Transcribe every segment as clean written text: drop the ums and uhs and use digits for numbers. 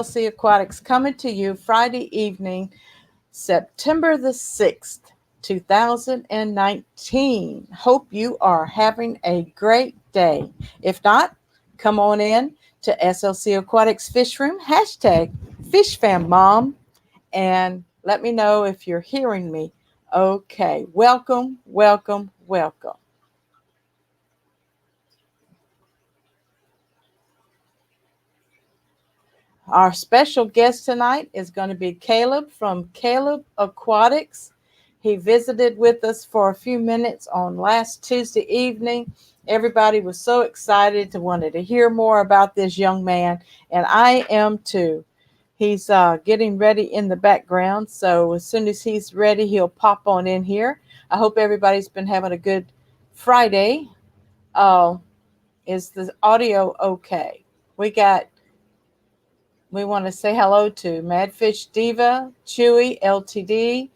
Slcaquatics coming to you Friday evening, September the 6th, 2019. Hope you are having a great day. If not, come on in to SLC Aquatics Fish Room, hashtag FishFamMom, and let me know if you're hearing me. Okay, welcome, welcome, welcome. Our special guest tonight is going to be Caleb from Caleb Aquatics. He visited with us for a few minutes on last Tuesday evening. Everybody was so excited to wanted to hear more about this young man, and I am too. He's getting ready in the background, so as soon as he's ready, he'll pop on in here. I hope everybody's been having a good Friday. Uh, is the audio okay? We got We want to say hello to Madfish Diva, Chewy LTD,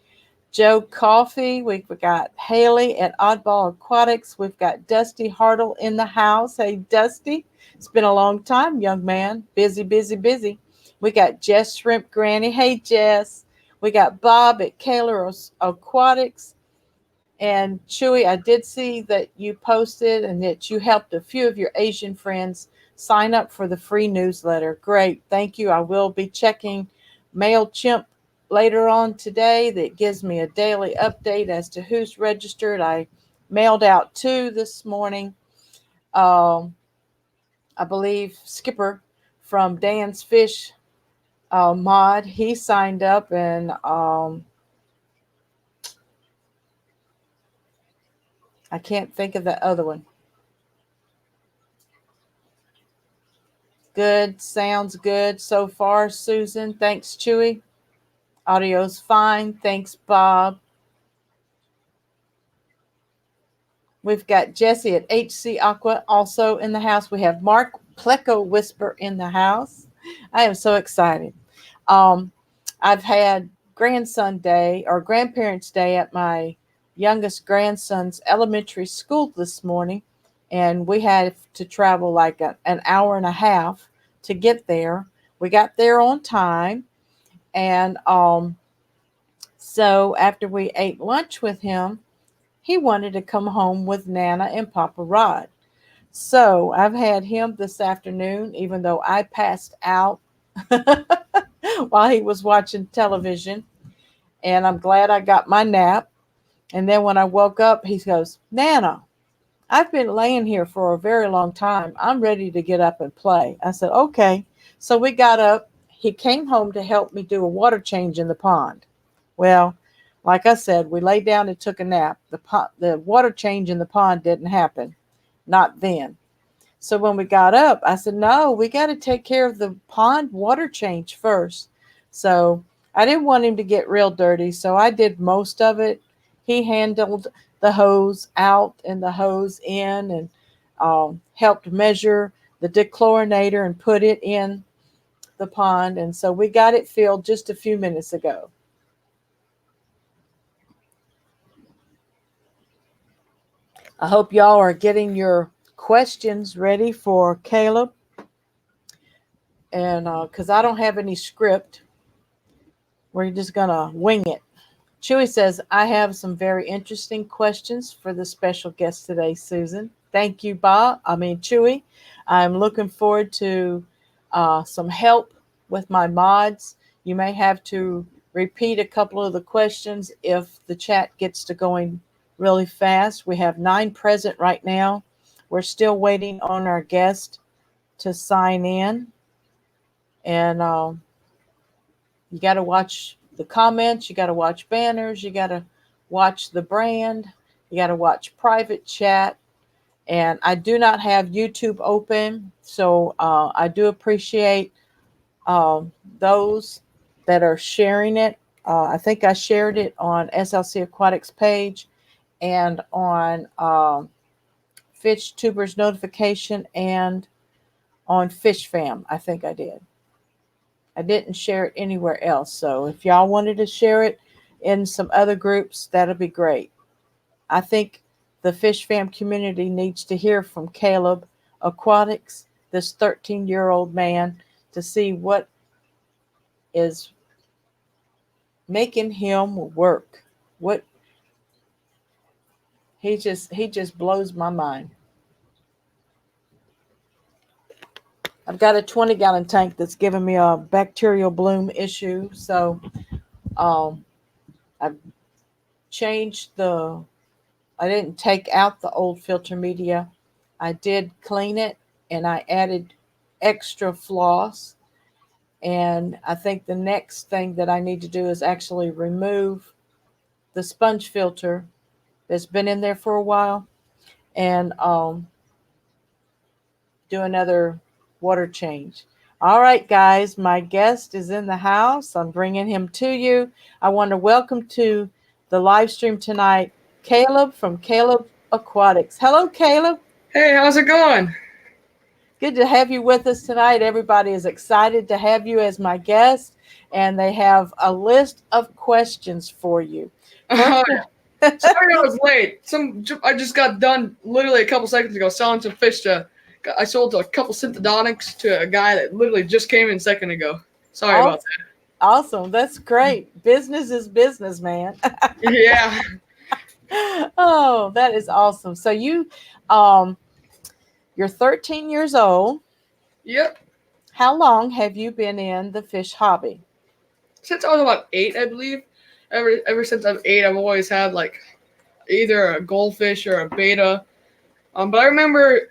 Joe Coffee. We've got Haley at Oddball Aquatics. We've got Dusty Hartle in the house. Hey, Dusty. It's been a long time, young man. Busy, busy, busy. We got Jess Shrimp Granny. Hey, Jess. We got Bob at Caleb Aquatics. And Chewy, I did see that you posted and that you helped a few of your Asian friends sign up for the free newsletter. Great. Thank you. I will be checking MailChimp later on today. That gives me a daily update as to who's registered. I mailed out two this morning. Um, I believe Skipper from Dan's Fish Mod, he signed up, and I can't think of the other one. Good. Sounds good so far, Susan. Thanks, Chewy. Audio's fine. Thanks, Bob. We've got Jesse at HC Aqua also in the house. We have Mark Pleco Whisper in the house. I am so excited. Um, I've had grandson day or grandparents day at my youngest grandson's elementary school this morning, and we had to travel like an hour and a half to get there. We got there on time, and so after we ate lunch with him, he wanted to come home with Nana and Papa Rod. So I've had him this afternoon, even though I passed out while he was watching television. And I'm glad I got my nap. And then when I woke up, he goes, Nana, I've been laying here for a very long time. I'm ready to get up and play. I said, okay. So we got up. He came home to help me do a water change in the pond. Well, like I said, we laid down and took a nap. The water change in the pond didn't happen, not then. So when we got up, I said, no, we got to take care of the pond water change first. So I didn't want him to get real dirty, so I did most of it. He handled the hose out and the hose in, and helped measure the dechlorinator and put it in the pond. And so we got it filled just a few minutes ago. I hope y'all are getting your questions ready for Caleb. And because I don't have any script, we're just going to wing it. Chewy says, I have some very interesting questions for the special guest today, Susan. Thank you, Chewy. I'm looking forward to some help with my mods. You may have to repeat a couple of the questions if the chat gets to going really fast. We have 9 present right now. We're still waiting on our guest to sign in. And you got to watch the comments. You got to watch banners. You got to watch the brand. You got to watch private chat. And I do not have YouTube open. So I do appreciate those that are sharing it. I think I shared it on SLC Aquatics page and on Fish Tubers Notification and on FishFam. I think I did. I didn't share it anywhere else. So if y'all wanted to share it in some other groups, that'll be great. I think the Fish Fam community needs to hear from Caleb Aquatics, this 13-year-old man, to see what is making him work. What he just blows my mind. I've got a 20-gallon tank that's giving me a bacterial bloom issue, so I've changed I didn't take out the old filter media. I did clean it, and I added extra floss. And I think the next thing that I need to do is actually remove the sponge filter that's been in there for a while, and do another water change. All right, guys, my guest is in the house. I'm bringing him to you. I want to welcome to the live stream tonight Caleb from Caleb Aquatics. Hello, Caleb. Hey, how's it going? Good to have you with us tonight. Everybody is excited to have you as my guest, and they have a list of questions for you. Sorry I was late. I just got done literally a couple seconds ago selling some fish I sold a couple synthedonics to a guy that literally just came in a second ago. Sorry about that. Awesome. That's great. Business is business, man. Yeah. Oh, that is awesome. So you're 13 years old. Yep. How long have you been in the fish hobby? Since I was about 8, I believe. Ever since I'm 8, I've always had like either a goldfish or a beta. But I remember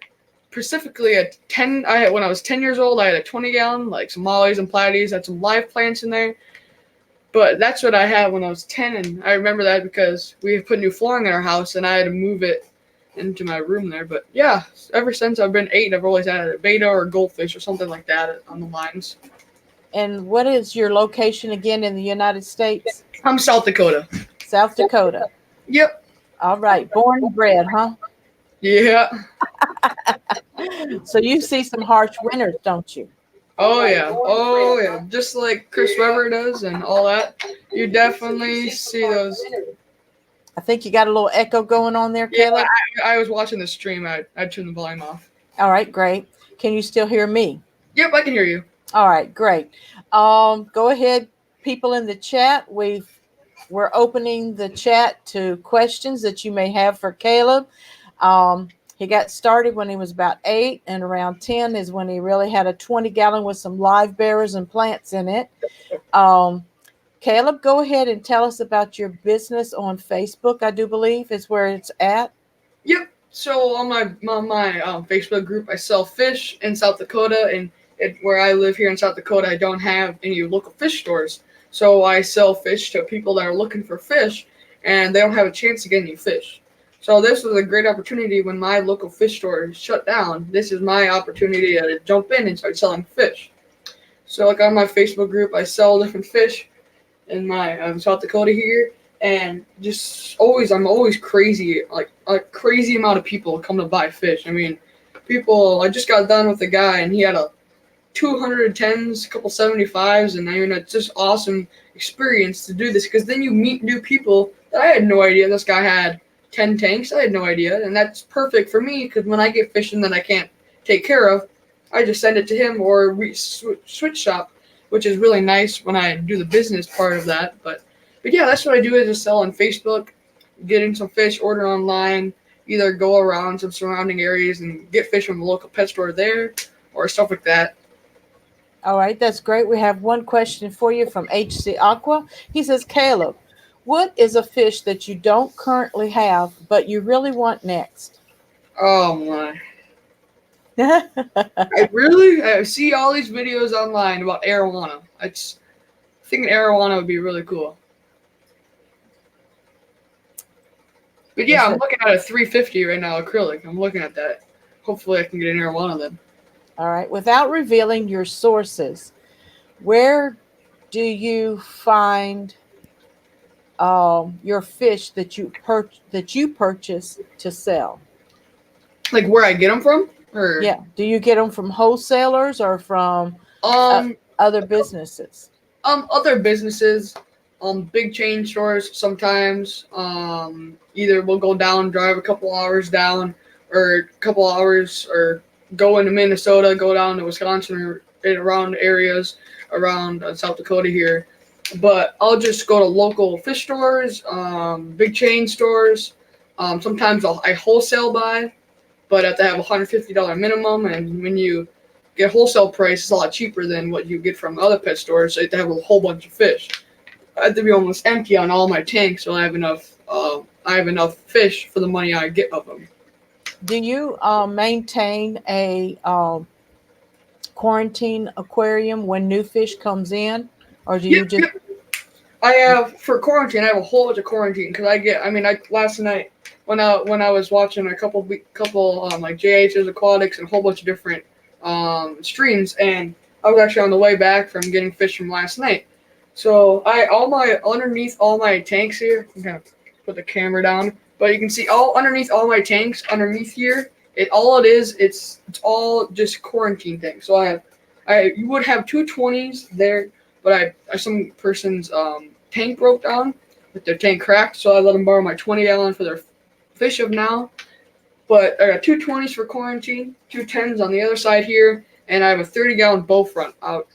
specifically when I was 10 years old, I had a 20-gallon, like some mollies and platies, had some live plants in there. But that's what I had when I was 10, and I remember that because we put new flooring in our house, and I had to move it into my room there. But yeah, ever since I've been 8, I've always had a beta or a goldfish or something like that on the lines. And what is your location again in the United States? I'm South Dakota. South Dakota. Yep. All right. Born and bred, huh? Yeah. So you see some harsh winters, don't you? Oh yeah. Just like Chris Webber does and all that. You definitely see those. I think you got a little echo going on there, Caleb. Yeah, I was watching the stream. I turned the volume off. All right, great. Can you still hear me? Yep, I can hear you. All right, great. Go ahead, people in the chat. We're opening the chat to questions that you may have for Caleb. He got started when he was about 8, and around 10 is when he really had a 20-gallon with some live bearers and plants in it. Caleb, go ahead and tell us about your business on Facebook, I do believe is where it's at. Yep. So on my Facebook group, I sell fish in South Dakota, and where I live here in South Dakota, I don't have any local fish stores. So I sell fish to people that are looking for fish, and they don't have a chance to get any fish. So this was a great opportunity when my local fish store shut down. This is my opportunity to jump in and start selling fish. So like on my Facebook group, I sell different fish in my South Dakota here, and I'm always crazy, like a crazy amount of people come to buy fish. I mean, I just got done with a guy, and he had a 210s, a couple 75s, and I mean, it's just awesome experience to do this because then you meet new people that I had no idea this guy had 10 tanks. I had no idea, and that's perfect for me because when I get fishing that I can't take care of, I just send it to him or we switch shop, which is really nice when I do the business part of that. But yeah, that's what I do is just sell on Facebook, getting some fish, order online, either go around some surrounding areas and get fish from the local pet store there or stuff like that. All right, that's great. We have one question for you from HC Aqua. He says, Caleb, what is a fish that you don't currently have, but you really want next? Oh my. I see all these videos online about arowana. I think arowana would be really cool. But yeah, I'm looking at a 350 right now, acrylic. I'm looking at that. Hopefully I can get an arowana then. All right. Without revealing your sources, where do you find your fish that you purchase to sell? Like where I get them from? Or yeah, do you get them from wholesalers or from other businesses? Other businesses, big chain stores sometimes. Either we'll go down, drive a couple hours down, or go into Minnesota, go down to Wisconsin or around areas, around South Dakota here. But I'll just go to local fish stores, big chain stores. Sometimes I wholesale buy, but I have to have a $150 minimum. And when you get wholesale price, it's a lot cheaper than what you get from other pet stores. So you have to have a whole bunch of fish. I have to be almost empty on all my tanks, so I have enough fish for the money I get of them. Do you maintain a quarantine aquarium when new fish comes in, or do you just? Yep. I have for quarantine. I have a whole bunch of quarantine because last night when I was watching a couple like JH's Aquatics and a whole bunch of different streams, and I was actually on the way back from getting fish from last night. So underneath all my tanks here, I'm gonna put the camera down, but you can see underneath all my tanks underneath here. It's all just quarantine things. So you would have 220s there, but some person's tank broke down with their tank cracked, so I let them borrow my 20-gallon for their fish of now. But I got 220s for quarantine, 210s on the other side here, and I have a 30-gallon bow front out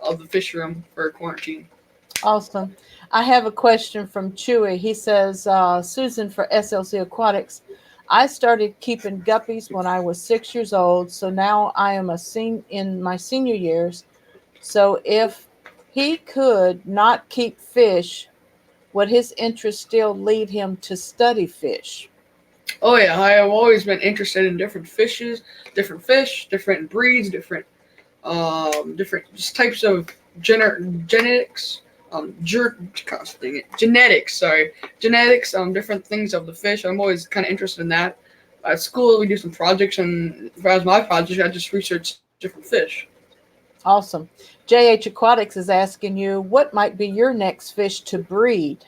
of the fish room for quarantine. Awesome. I have a question from Chewy. He says, Susan for SLC Aquatics. I started keeping guppies when I was 6 years old, so now I am in my senior years. So if he could not keep fish, would his interest still lead him to study fish? Oh yeah, I have always been interested in different fishes, different fish, different breeds, different just types of genetics. Genetics, different things of the fish. I'm always kind of interested in that. At school, we do some projects, and as my project, I just research different fish. Awesome. JH Aquatics is asking you, what might be your next fish to breed?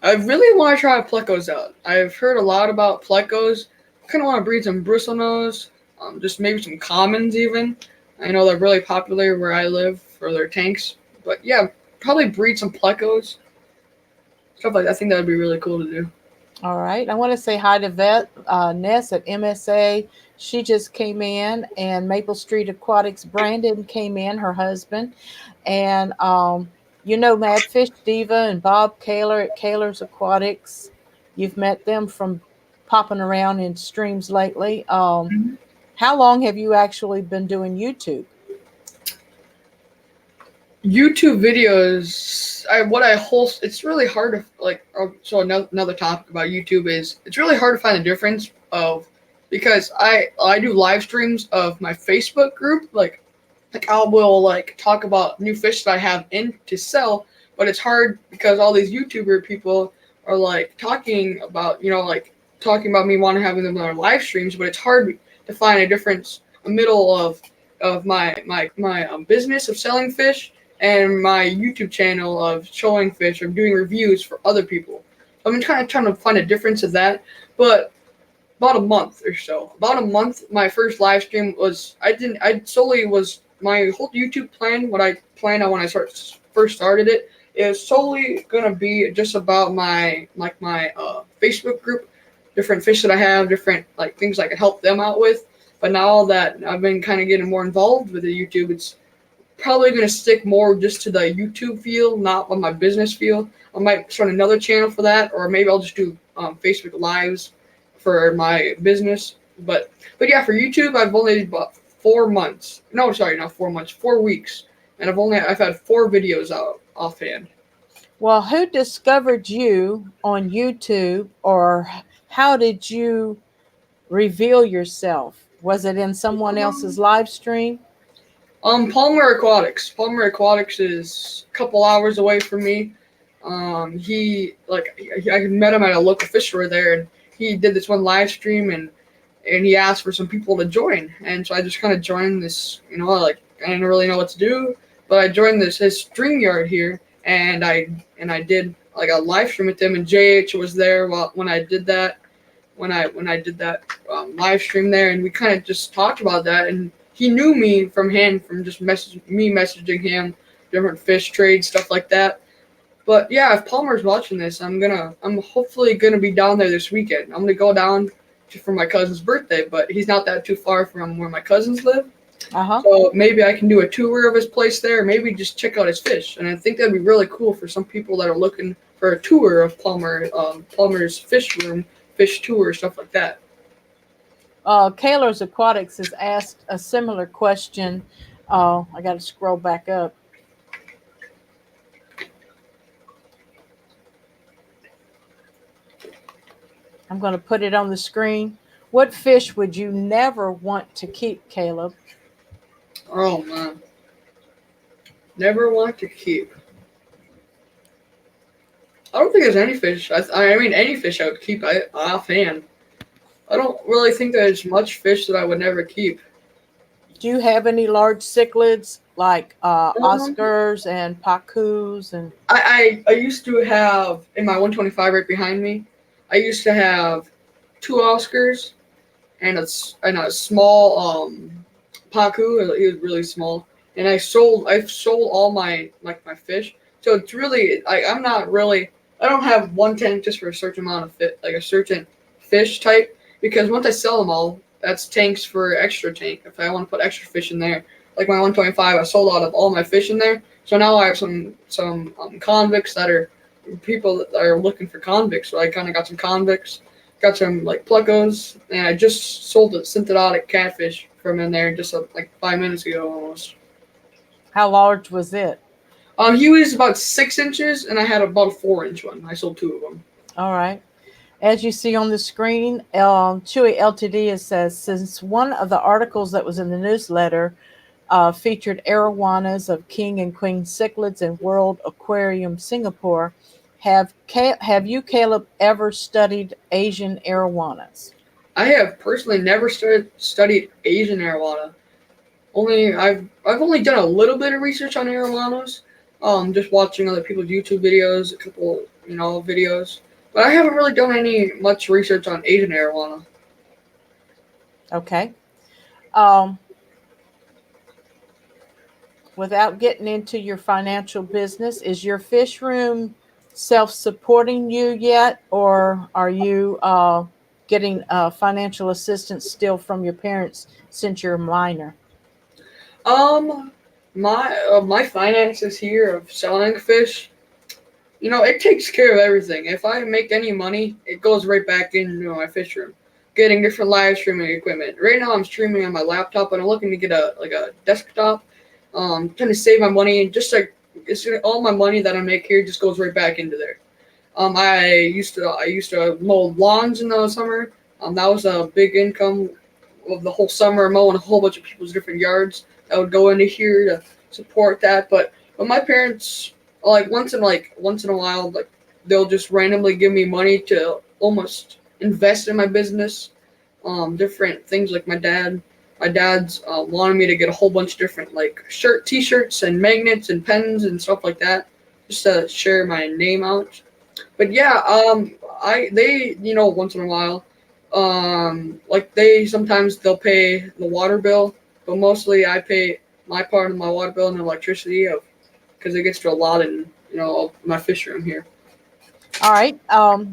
I really want to try plecos out. I've heard a lot about plecos. I kind of want to breed some bristlenose, just maybe some commons even. I know they're really popular where I live for their tanks. But yeah, probably breed some plecos. Stuff like that. I think that would be really cool to do. All right. I want to say hi to Ness at MSA. She just came in, and Maple Street Aquatics, Brandon came in, her husband. And, Mad Fish Diva and Bob Kaler at Kaler's Aquatics. You've met them from popping around in streams lately. How long have you actually been doing YouTube? YouTube videos, it's really hard to so another topic about YouTube is it's really hard to find the difference because I do live streams of my Facebook group, like I will talk about new fish that I have in to sell, but it's hard because all these YouTuber people are talking about me wanting to have them on their live streams, but it's hard to find a difference, a middle of my business of selling fish and my YouTube channel of showing fish or doing reviews for other people. I've been trying to find a difference of that, but about a month, my first live stream was, my whole YouTube plan, what I planned on when I first started it, is solely gonna be just about my Facebook group, different fish that I have, different things I can help them out with. But now that I've been kind of getting more involved with the YouTube, it's probably going to stick more just to the YouTube field, not on my business field. I might start another channel for that, or maybe I'll just do Facebook Lives for my business. But yeah, for YouTube, I've only about 4 months. No, sorry, not 4 months, 4 weeks, and I've had 4 videos out offhand. Well, who discovered you on YouTube, or how did you reveal yourself? Was it in someone else's live stream? Palmer Aquatics. Palmer Aquatics is a couple hours away from me. I met him at a local fish store there, and he did this one live stream, and he asked for some people to join, and so I just kind of joined this. I didn't really know what to do, but I joined his StreamYard here, and I did a live stream with him, and JH was there when I did that. When I did that live stream there, and we kind of just talked about that, and he knew me from just messaging him, different fish trades, stuff like that. But yeah, if Palmer's watching this, I'm hopefully gonna be down there this weekend. I'm gonna go down for my cousin's birthday, but he's not that too far from where my cousins live. Uh-huh. So maybe I can do a tour of his place there, maybe just check out his fish. And I think that'd be really cool for some people that are looking for a tour of Plummer's fish room, fish tour, stuff like that. Caleb Aquatics has asked a similar question. I got to scroll back up. I'm going to put it on the screen. What fish would you never want to keep, Caleb? Oh man, never want to keep. I don't think there's any fish. I mean, any fish I would keep. Offhand, I don't really think there's much fish that I would never keep. Do you have any large cichlids like Um, Oscars and Pacus and I used to have in my 125 right behind me. I used to have two Oscars and a small Pacu. He was really small, and I've sold all my fish. So it's really I'm not really I don't have one tank just for a certain amount of fit like a certain fish type because once I sell them all, that's tanks for extra tank. If I want to put extra fish in there, like my 125, I sold out of all my fish in there. So now I have some convicts that are people that are looking for convicts. So I kind of got some convicts, got some like plecos, and I just sold a synthetic catfish from in there just like 5 minutes ago almost. how large was it? He was about 6 inches, and I had about a 4 inch one. I sold two of them. All right. As you see on the screen, Chewy Ltd says, since one of the articles that was in the newsletter featured arowanas of king and queen cichlids in World Aquarium Singapore, have you, Caleb, ever studied Asian arowanas? I have personally never studied Asian arowana. I've only done a little bit of research on arowanas, just watching other people's YouTube videos, a couple videos, but I haven't really done any much research on Asian arowana. Okay. Without getting into your financial business, is your fish room self-supporting you yet, or are you getting financial assistance still from your parents since you're a minor? Um, my finances here of selling fish, it takes care of everything. If I make any money, it goes right back into my fish room. Getting different live streaming equipment. Right now, I'm streaming on my laptop, but I'm looking to get a desktop. Trying to save my money and just like all my money that I make here just goes right back into there. I used to mow lawns in the summer. That was a big income of the whole summer, mowing a whole bunch of people's different yards. That would go into here to support that. But my parents, once in a while, like they'll just randomly give me money to almost invest in my business. Different things like my dad's wanted me to get a whole bunch of different like t-shirts and magnets and pens and stuff like that, just to share my name out. But yeah, they once in a while, like they'll pay the water bill, but mostly I pay my part of my water bill and electricity of because it gets to a lot in my fish room here. All right.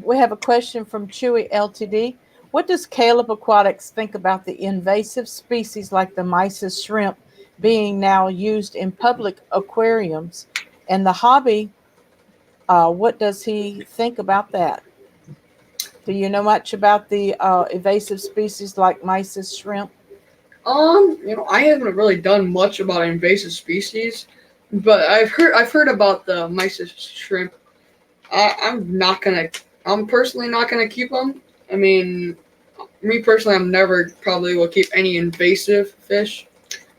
We have a question from Chewy Ltd. What does Caleb Aquatics think about the invasive species like the mysis shrimp being now used in public aquariums? And the hobby, what does he think about that? Do you know much about the invasive species like mysis shrimp? I haven't really done much about invasive species, but I've heard about the mysis shrimp. I'm personally not gonna keep them. I mean, me personally, I'm never probably will keep any invasive fish.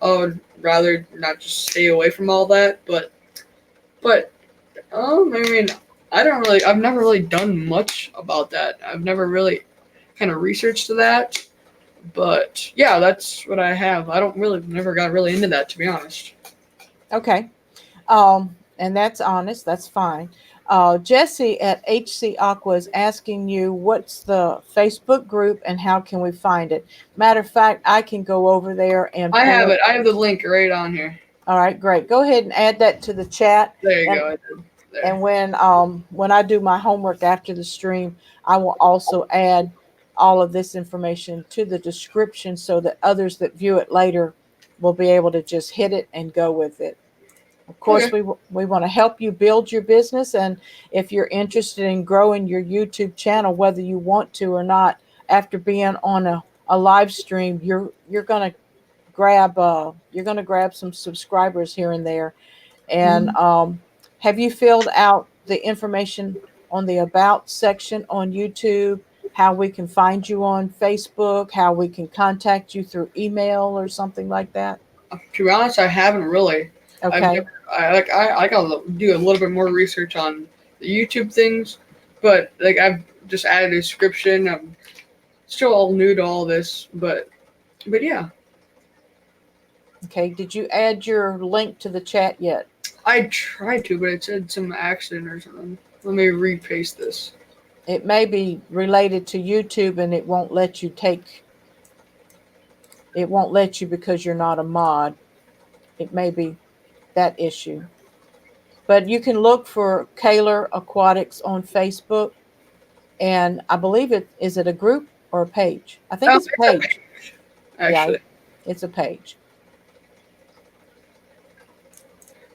I would rather not just stay away from all that. But I mean, I've never really done much about that. I've never really kind of researched that. But yeah, that's what I have. I don't really never got really into that, to be honest. Okay. And that's honest. That's fine. Jesse at HC Aqua is asking you what's the Facebook group and how can we find it? Matter of fact, I can go over there and I pull have it. it. I have the link right on here. All right, great. Go ahead and add that to the chat. There you And go. I did. and There. when I do my homework after the stream, I will also add all of this information to the description so that others that view it later we'll be able to just hit it and go with it. Of course, Okay. we want to help you build your business, and if you're interested in growing your YouTube channel, whether you want to or not, after being on a live stream, you're gonna grab some subscribers here and there. And Mhm. have you filled out the information on the about section on YouTube? How we can find you on Facebook? How we can contact you through email or something like that? To be honest, I haven't really. I've Okay. never. I gotta do a little bit more research on the YouTube things, but like I've just added a description. I'm still all new to all this, but yeah, Okay. Did you add your link to the chat yet? I tried to, but it said some accident or something. Let me repaste this. It may be related to YouTube and it won't let you because you're not a mod. It may be that issue. But you can look for Caleb Aquatics on Facebook, and I believe it a group or a page? I think it's a It's a page. page, Yeah, actually. it's a page.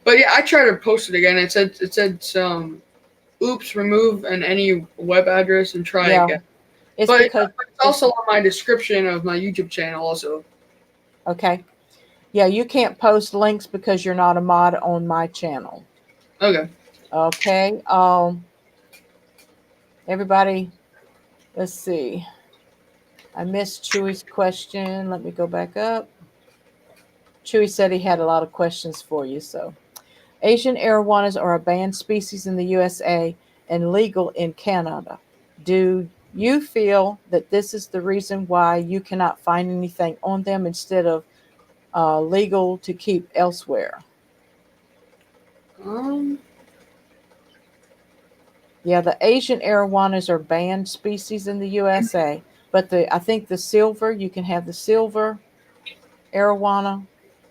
But yeah, I tried to post it again. It said some oops, remove and any web address and try Yeah, again. it's But because it's it's also on my description of my YouTube channel also. okay. Yeah, you can't post links because you're not a mod on my channel. Okay. Okay. Everybody, let's see. I missed Chewy's question. Let me go back up. Chewy said he had a lot of questions for you. So, Asian arowanas are a banned species in the USA and legal in Canada. Do you feel that this is the reason why you cannot find anything on them instead of legal to keep elsewhere? Um. Yeah, the Asian arowanas are banned species in the USA, but I think the silver, you can have the silver arowana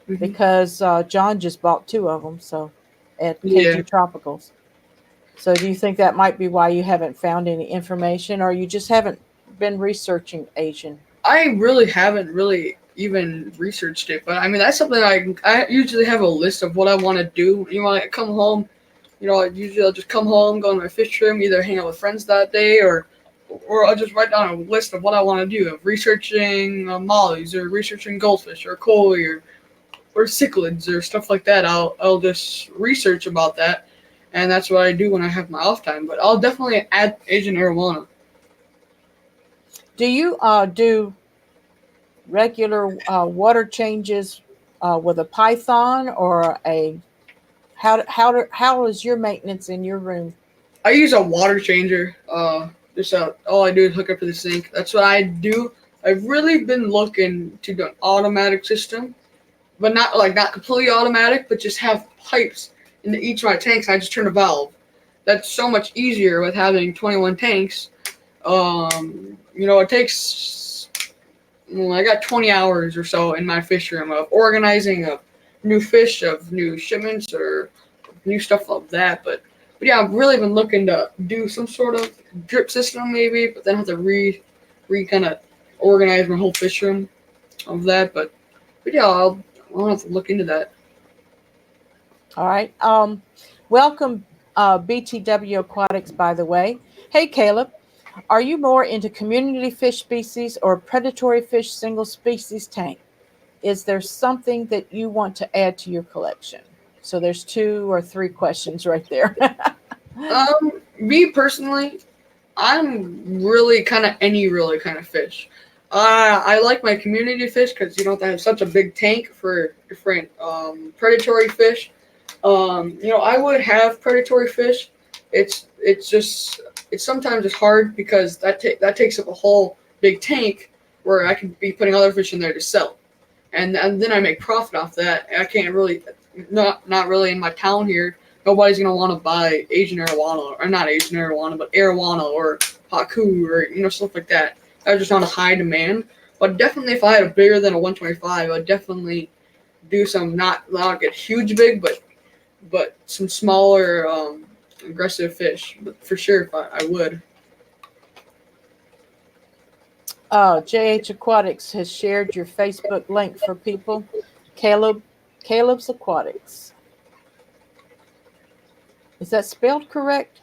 Mhm. because John just bought two of them. So at Yeah. KG Tropicals. So do you think that might be why you haven't found any information, or you just haven't been researching Asian? I really haven't really even researched it, but I mean that's something I usually have a list of what I want to do. You know, I come home. You know, usually I'll just come home, go to my fish room, either hang out with friends that day, or I'll just write down a list of what I want to do, of researching mollies or researching goldfish or koi or cichlids or stuff like that. I'll just research about that, and that's what I do when I have my off time. But I'll definitely add Asian arowana. Do you do regular water changes with a python or a how is your maintenance in your room? I use a water changer. Just all I do is hook up to the sink. That's what I do. I've really been looking to do an automatic system, but not completely automatic, but just have pipes into each of my tanks. I just turn a valve. That's so much easier with having 21 tanks. It takes. I got 20 hours or so in my fish room of organizing of new fish, of new shipments, or new stuff like that. But yeah, I've really been looking to do some sort of drip system maybe, but then have to re kind of organize my whole fish room of that. But yeah, I'll have to look into that. All right. Welcome, BTW Aquatics, by the way. Hey, Caleb, are you more into community fish species or predatory fish single species tank? Is there something that you want to add to your collection? So there's two or three questions right there. Me personally, I'm really kind of any really kind of fish. I like my community fish because you don't have to have such a big tank for different predatory fish. I would have predatory fish. It's sometimes it's hard because that takes up a whole big tank where I could be putting other fish in there to sell, and then I make profit off that. I can't really not really in my town here. Nobody's gonna want to buy Asian arowana or not Asian arowana, but arowana or paku or stuff like that. That's just not a high demand. But definitely, if I had a bigger than a 125, I'd definitely do some not get huge big, but some smaller aggressive fish. But for sure, if I would. JH Aquatics has shared your Facebook link for people. Caleb's Aquatics. Is that spelled correct?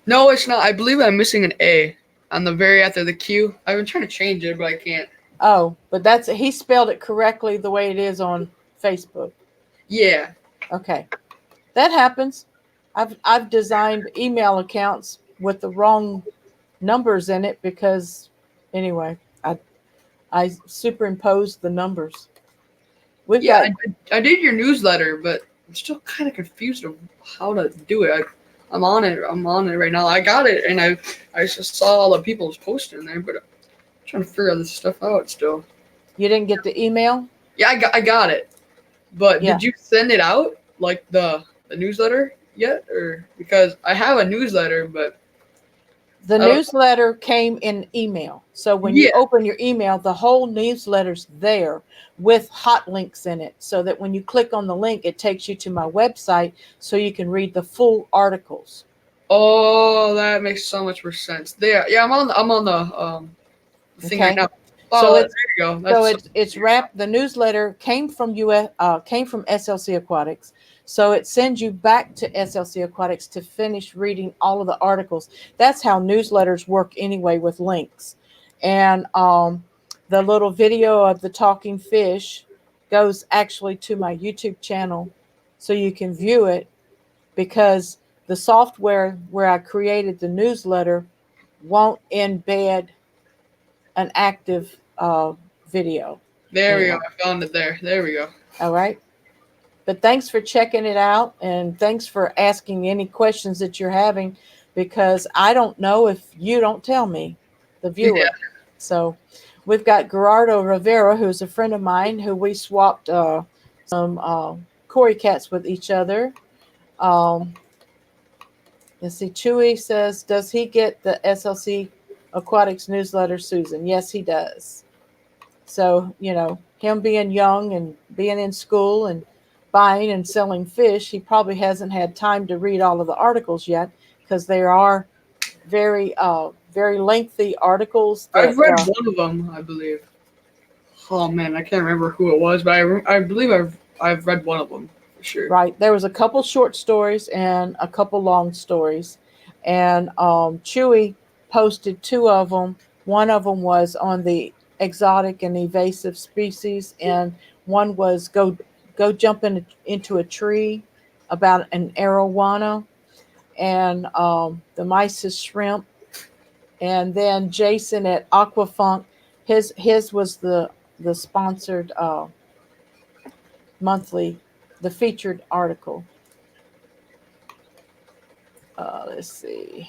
No, it's not. I believe I'm missing an A on the very after the Q. I've been trying to change it, but I can't. Oh, but he spelled it correctly the way it is on Facebook. Yeah. Okay. That happens. I've designed email accounts with the wrong numbers in it because anyway, I superimposed the numbers. We've Yeah, got I did your newsletter, but I'm still kind of confused of how to do it. I'm on it. I'm on it right now. I got it, and I just saw all the people's posting there, but I'm trying to figure this stuff out still. You didn't get the email? Yeah, I got it. But Yeah. did you send it out like the newsletter yet, or because I have a newsletter, but The I don't. newsletter came in email. So when you Yeah. open your email, the whole newsletter's there with hot links in it so that when you click on the link, it takes you to my website so you can read the full articles. Oh, that makes so much more sense. There, yeah, I'm on the thing right Okay. now. So Oh, it's there you go. so That's it's wrapped. The newsletter came from SLC Aquatics. So it sends you back to SLC Aquatics to finish reading all of the articles. That's how newsletters work anyway with links. And the little video of the talking fish goes actually to my YouTube channel so you can view it because the software where I created the newsletter won't embed an active video. there we go. Anyway, I found it there. There we go. all right. But thanks for checking it out and thanks for asking any questions that you're having because I don't know if you don't tell me, the Yeah. viewer. So we've got Gerardo Rivera, who's a friend of mine, who we swapped some Cory cats with each other. Um, let's see, Chewy says, does he get the SLC Aquatics newsletter, Susan? Yes, he does. So, him being young and being in school and buying and selling fish, he probably hasn't had time to read all of the articles yet because there are very lengthy articles that I've read one of them, I believe. Oh man, I can't remember who it was, but I believe I've read one of them for sure. right. There was a couple short stories and a couple long stories, and Chewy posted two of them. One of them was on the exotic and invasive species, and one was go jump into a tree about an arowana and the mysis shrimp. And then Jason at Aquafunk, his was the sponsored monthly, the featured article. Let's see.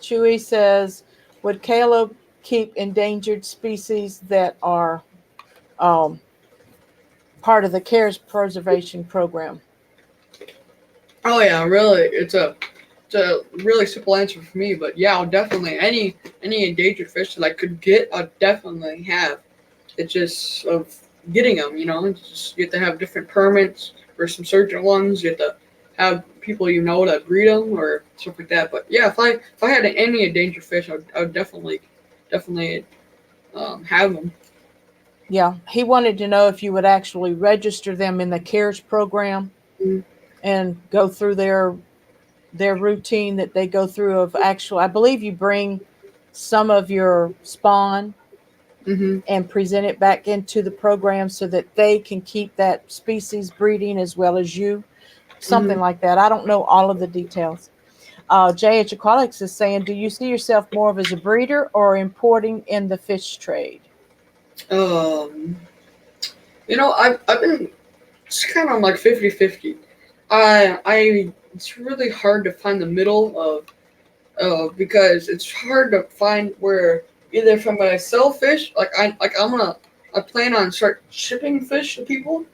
Chewy says, would Caleb keep endangered species that are part of the CARES preservation program? Oh yeah, really, it's a really simple answer for me, but yeah, I'll definitely any endangered fish that I could get, I'll definitely have. It's just of getting them, It's just, you have to have different permits for some certain ones. You have to have people that breed them or stuff like that. But yeah, if I had any endangered fish, I would definitely have them. Yeah, he wanted to know if you would actually register them in the CARES program Mhm. and go through their routine that they go through of actual. I believe you bring some of your spawn Mhm. and present it back into the program so that they can keep that species breeding as well as you. Something Mhm. like that. I don't know all of the details. JH Aquatics is saying, do you see yourself more of as a breeder or importing in the fish trade? Um, I've been it's kind of like 50-50. I it's really hard to find the middle because it's hard to find where either if I'm gonna sell fish, I plan on start shipping fish to people.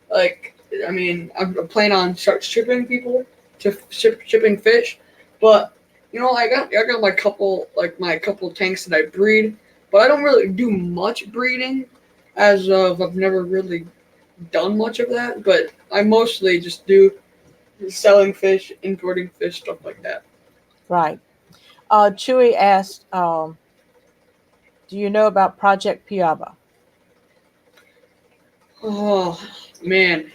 Like I plan on start shipping people to shipping fish, but I got my couple tanks that I breed, but I don't really do much breeding as of I've never really done much of that, but I mostly just do selling fish, importing fish, stuff like that. Right. Chewy asked, do you know about Project Piaba? Oh man,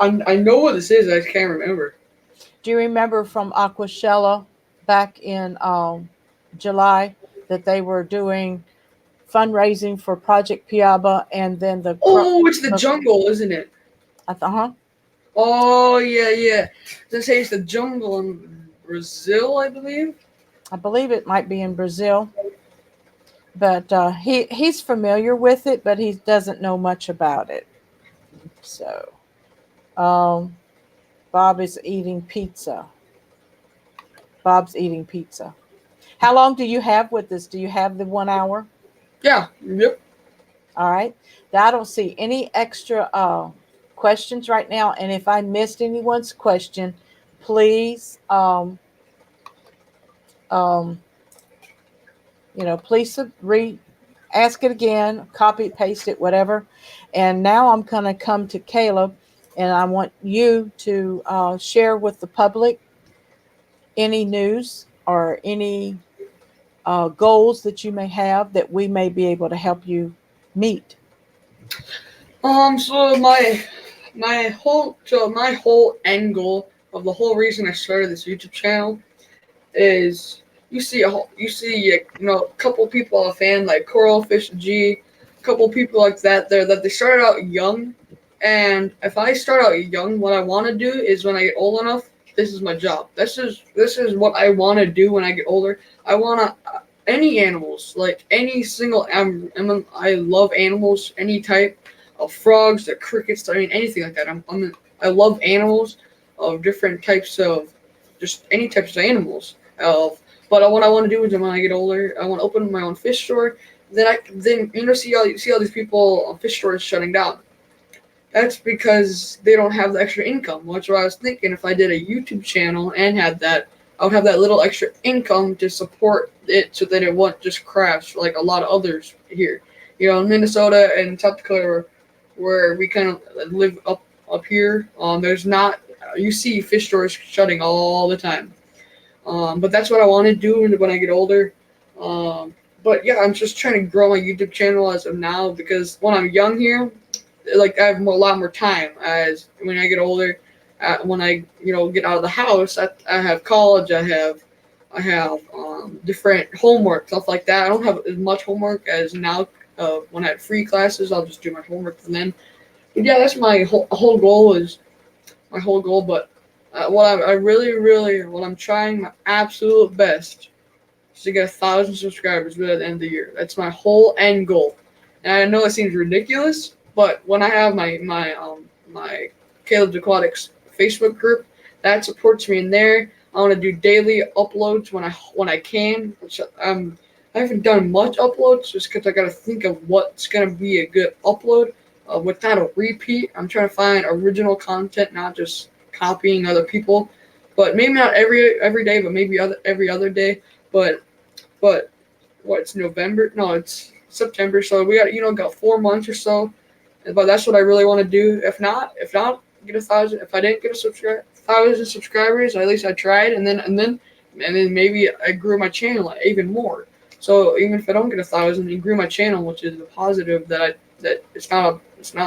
I know what this is. I just can't remember. Do you remember from Aquashella back in July that they were doing fundraising for Project Piaba, and then Oh, it's the the jungle, isn't it? huh? Oh yeah, yeah. They say it's the jungle in Brazil, I believe. I believe it might be in Brazil, but he's familiar with it, but he doesn't know much about it. So um, Bob is eating pizza. Bob's eating pizza. How long do you have with this? Do you have the 1 hour? Yeah. Yep. All right. I don't see any extra questions right now. And if I missed anyone's question, please, um, please ask it again, copy it, paste it, whatever. And now I'm going to come to Caleb, and I want you to share with the public any news or any goals that you may have that we may be able to help you meet. So my whole end goal of the whole reason I started this YouTube channel is you see a couple people a fan like Coral Fish G, a couple people like that there that they started out young, and if I start out young, what I want to do is when I get old enough, this is my job. This is what I want to do when I get older. I want to any animals like any single I love animals any type of frogs, the crickets. I mean anything like that. I love animals of different types of just any types of animals. But what I want to do is when I get older, I want to open my own fish store. Then see all these people fish stores shutting down. That's because they don't have the extra income. Which what I was thinking. If I did a YouTube channel and had that, I would have that little extra income to support it, so that it won't just crash like a lot of others here. In Minnesota and South Dakota, where we kind of live up here. There's not you see fish stores shutting all the time. But that's what I want to do when I get older. But yeah, I'm just trying to grow my YouTube channel as of now because when I'm young here, like I have a lot more time. As when I get older, when I get out of the house, I have college. I have different homework stuff like that. I don't have as much homework as now. When I have free classes, I'll just do my homework and then. But yeah, that's my whole goal is my whole goal. But I really, really, what I'm trying my absolute best is to get 1,000 subscribers by the end of the year. That's my whole end goal. And I know it seems ridiculous, but when I have my Caleb Aquatics Facebook group, that supports me in there. I want to do daily uploads when I can. Which, I haven't done much uploads just because I got to think of what's gonna be a good upload without a repeat. I'm trying to find original content, not just copying other people, but maybe not every day, but maybe every other day. But it's November? No, it's September. So we got 4 months or so. But that's what I really want to do. If not, get 1,000. If I didn't get 1,000 subscribers, at least I tried, and then maybe I grew my channel even more. So even if I don't get 1,000, it grew my channel, which is a positive that it's not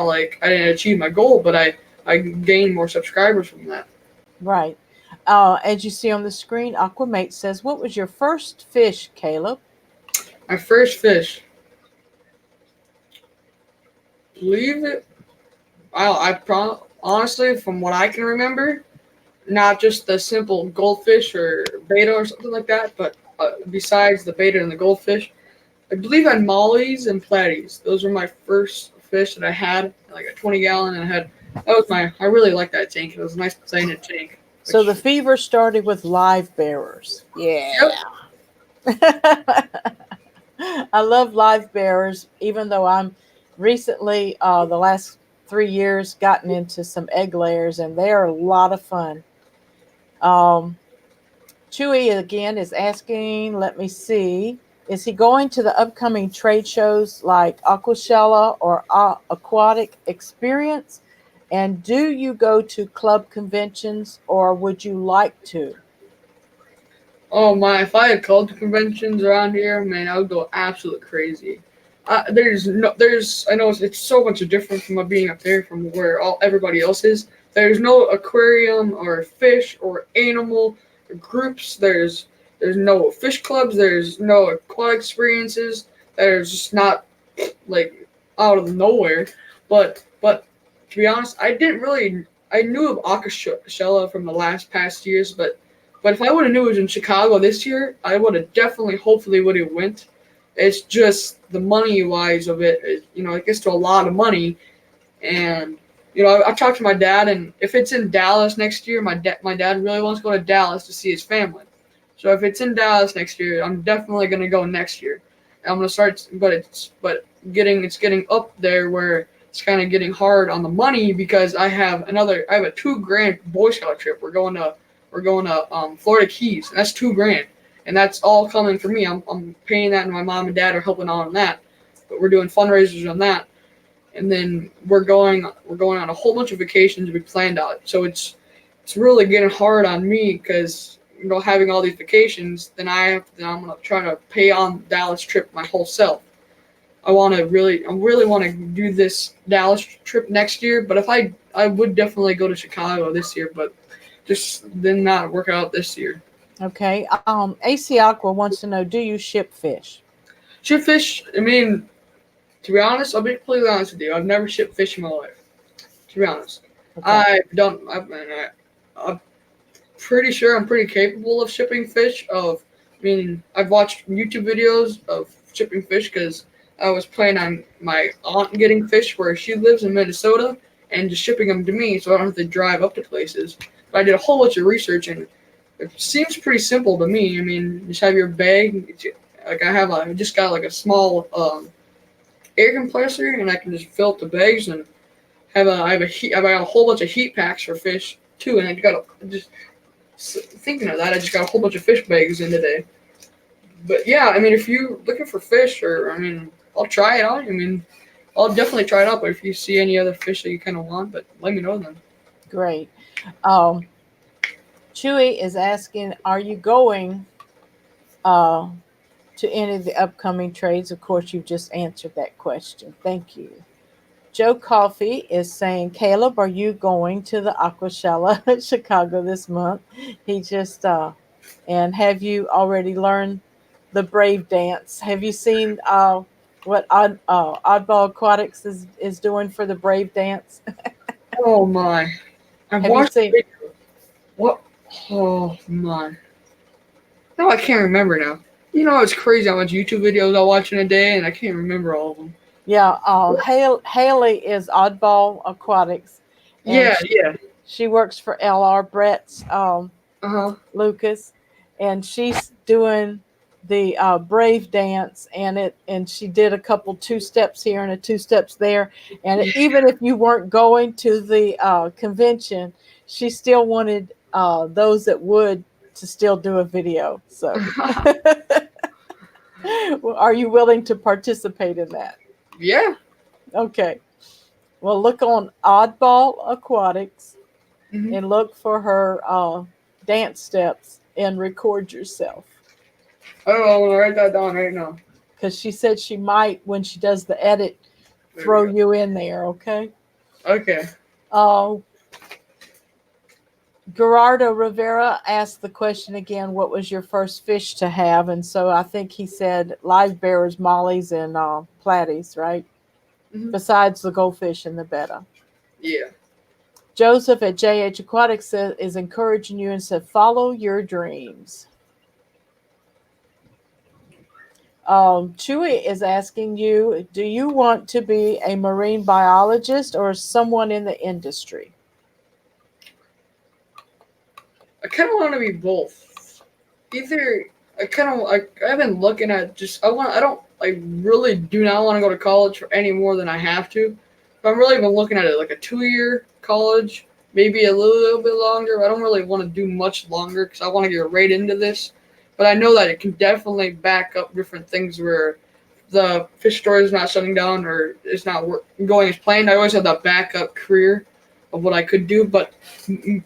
like I didn't achieve my goal, but I gained more subscribers from that. Right. As you see on the screen, Aquamate says, "What was your first fish, Caleb?" My first fish, believe it. Honestly, from what I can remember, not just the simple goldfish or beta or something like that, but besides the beta and the goldfish, I believe I had mollies and platies. Those were my first fish that I had, like a 20-gallon, and I really liked that tank. It was a nice plain tank. So the fever started with live bearers. Yeah. Yep. I love live bearers, even though I'm recently, the last 3 years, gotten into some egg layers, and they are a lot of fun. Um, Chewy again is asking, let me see, is he going to the upcoming trade shows like Aquashella or Aquatic Experience? And do you go to club conventions or would you like to? Oh my! If I had called conventions around here, man, I would go absolutely crazy. I know it's so much different from being up there from where everybody else is. There's no aquarium or fish or animal groups. There's no fish clubs. There's no aquatic experiences. There's just not like out of nowhere. But to be honest, I knew of Aquascaping from the past years, but if I would have knew it was in Chicago this year, I would have definitely, hopefully, would have went. It's just the money wise of it. It gets to a lot of money, and I talked to my dad, and if it's in Dallas next year, my dad really wants to go to Dallas to see his family. So if it's in Dallas next year, I'm definitely gonna go next year. And I'm gonna start, it's getting up there where it's kind of getting hard on the money because I have a $2,000 Boy Scout trip. We're going to Florida Keys, and that's $2,000, and that's all coming from me. I'm paying that, and my mom and dad are helping out on that. But we're doing fundraisers on that, and then we're going on a whole bunch of vacations we planned out. So it's really getting hard on me because having all these vacations, then I'm gonna try to pay on Dallas trip my whole self. I really want to do this Dallas trip next year, but if I would definitely go to Chicago this year, but just did not work out this year. Okay. AC Aqua wants to know, do you ship fish? Ship fish, I mean, to be honest, I'll be completely honest with you. I've never shipped fish in my life. To be honest. Okay. I'm pretty sure I'm pretty capable of shipping fish. I've watched YouTube videos of shipping fish because I was planning on my aunt getting fish where she lives in Minnesota and just shipping them to me so I don't have to drive up to places. But I did a whole bunch of research, and it seems pretty simple to me. I mean, just have your bag. Like I just got like a small air compressor, and I can just fill up the bags, and I got a whole bunch of heat packs for fish too. And I thinking of that, I just got a whole bunch of fish bags in today. But yeah, I mean, if you're looking for fish, I'll try it out. I'll definitely try it out. But if you see any other fish that you kind of want, but let me know then. Great. Chewy is asking, are you going to any of the upcoming trades? Of course, you've just answered that question. Thank you. Joe Coffey is saying, Caleb, are you going to the Aquascaping Chicago this month? He just, and have you already learned the brave dance? Have you seen what Oddball Aquatics is doing for the brave dance? Oh my. I've watched the video. What? Oh my. No, I can't remember now. It's crazy how much YouTube videos I watch in a day, and I can't remember all of them. Yeah, Haley is Oddball Aquatics. Yeah. She works for LR Brett's Lucas, and she's doing the brave dance, and she did a couple 2 steps here and a 2 steps there, and even if you weren't going to the convention, she still wanted those that would to still do a video. So are you willing to participate in that? Yeah. Okay. Well, look on Oddball Aquatics and look for her dance steps and record yourself. Oh, I'm going to write that down right now. Because she said she might, when she does the edit, throw you in there, okay? Okay. Gerardo Rivera asked the question again, what was your first fish to have? And so I think he said live bearers, mollies, and platies, right? Mm-hmm. Besides the goldfish and the betta. Yeah. Joseph at JH Aquatics is encouraging you and said, follow your dreams. Chewy is asking you, do you want to be a marine biologist or someone in the industry? I kind of want to be both. I've been looking at I really do not want to go to college for any more than I have to. But I'm really been looking at it like a 2-year college, maybe a little bit longer. I don't really want to do much longer because I want to get right into this. But I know that it can definitely back up different things where the fish store is not shutting down or it's not going as planned. I always have that backup career of what I could do, but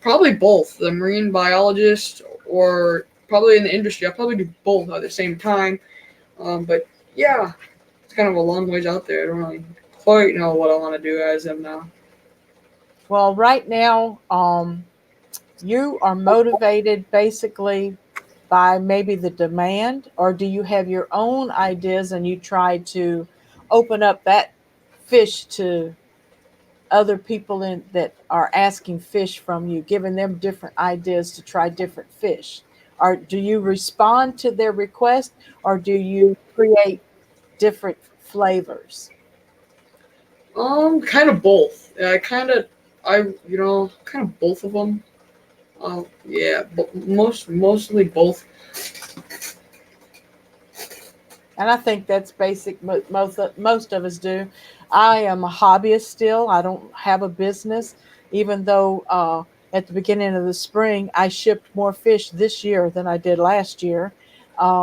probably both, the marine biologist or probably in the industry. I'll probably do both at the same time. But yeah, it's kind of a long ways out there. I don't really quite know what I want to do as of now. Well, right now, you are motivated basically by maybe the demand, or do you have your own ideas and you try to open up that fish to other people in that are asking fish from you, giving them different ideas to try different fish? Or do you respond to their request, or do you create different flavors? Kind of both. Kind of both of them. Yeah, but mostly both. And I think that's basic. Most of us do. I am a hobbyist still. I don't have a business, even though at the beginning of the spring I shipped more fish this year than I did last year,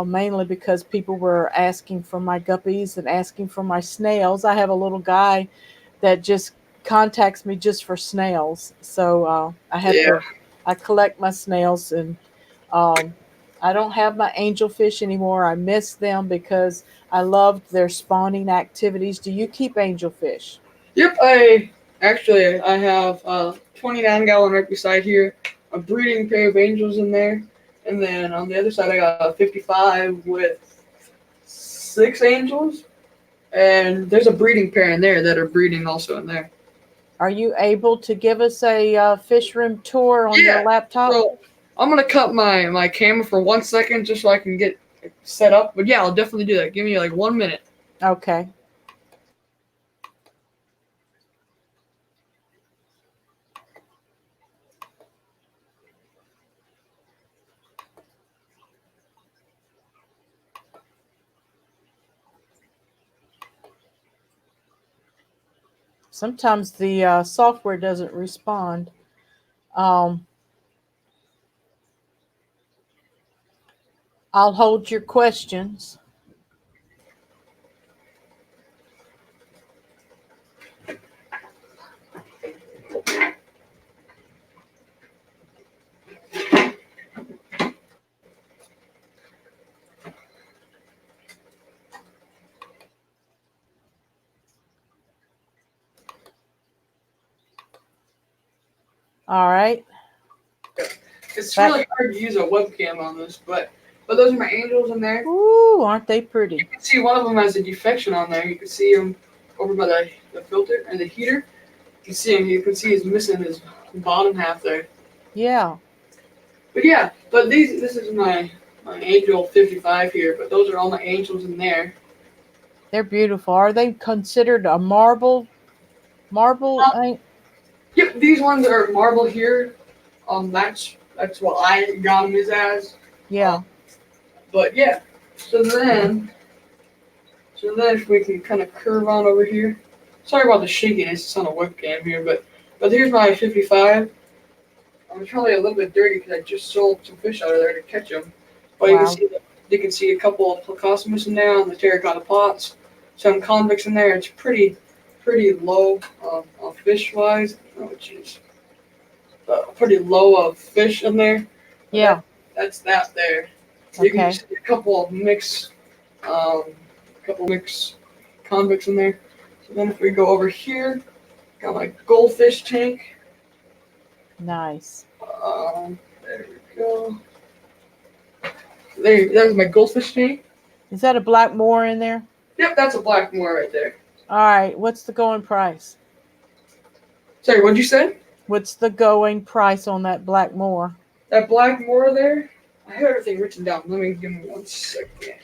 mainly because people were asking for my guppies and asking for my snails. I have a little guy that just contacts me just for snails, so Yeah. I collect my snails and um, I don't have my angelfish anymore. I miss them because I loved their spawning activities. Do you keep angelfish? Yep. I have 29-gallon right beside here, a breeding pair of angels in there, and then on the other side I got a 55 with 6 angels, and there's a breeding pair in there that are breeding also in there. Are you able to give us a fish room tour on your Yeah. laptop? So I'm gonna cut my camera for 1 second just so I can get set up. But yeah, I'll definitely do that. Give me like 1 minute. Okay. Sometimes the software doesn't respond. Um, I'll hold your questions. All right. It's Back. really hard to use a webcam on this, but those are my angels in there. Ooh, aren't they You pretty? can see one of them has a defection on there. You can see him over by the filter and the heater. You can see him. You can see he's missing his bottom half there. Yeah, But yeah, but this is my angel 55 here. But those are all my angels in there. they're beautiful. Are they considered a marble? Marble? Yep, these ones are marble here. That's what I got them as. Yeah. But yeah, so then if we can kind of curve on over here. Sorry about the shakiness. It's on a webcam here, but here's my 55. I'm probably a little bit dirty because I just sold some fish out of there to catch them. But Wow. you can see a couple of Placosmus in there on the terracotta pots. Some convicts in there. It's pretty low fish wise. Oh jeez. Pretty low of fish in there. Yeah. That's that there. You can Okay. see a um, couple mix convicts in there. So then if we go over here, got my goldfish tank. Nice. There we go. There's my goldfish tank. Is that a black moor in there? Yep, that's a black moor right there. All right. What's the going price? Sorry, what'd you say? What's the going price on that black moor? That black moor there? I have everything written down. Give me 1 second.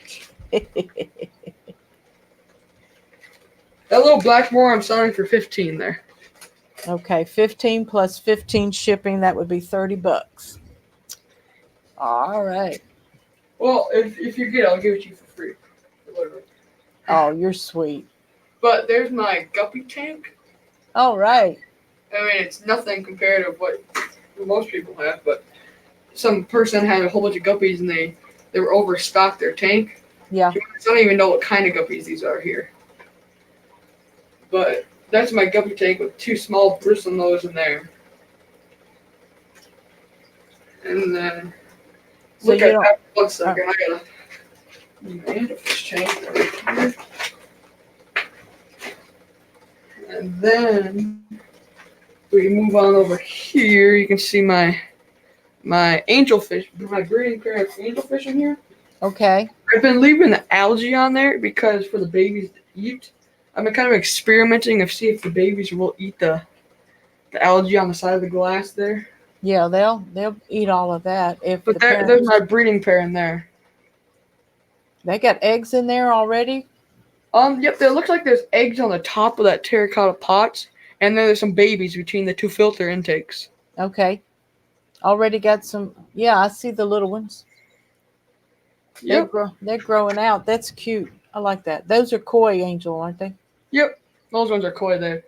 That little black moor I'm selling for 15 there. Okay, 15 plus 15 shipping, that would be $30. All right. Well, if you get it, I'll give it to you for free. Oh, you're sweet. But there's my guppy tank. All right. I mean, it's nothing compared to what most people have, but some person had a whole bunch of guppies and they were overstocked their tank. Yeah. I don't even know what kind of guppies these are here. But that's my guppy tank with 2 small bristlenose in there. And then So look you at don't. that. 1 second, I gotta fish tank right here. And then we move on over here. You can see my angelfish, my breeding pair of angelfish in here. Okay. I've been leaving the algae on there because for the babies to eat. I've been kind of experimenting to see if the babies will eat the algae on the side of the glass there. Yeah, they'll eat all of that if But the there's parents. my breeding pair in there. They got eggs in there already. Yep, there looks like there's eggs on the top of that terracotta pot, and then there's some babies between the two filter intakes. Okay. Already got some. Yeah, I see the little ones. Yep. They're growing out. That's cute. I like that. Those are koi angel, aren't they? Yep. Those ones are koi there.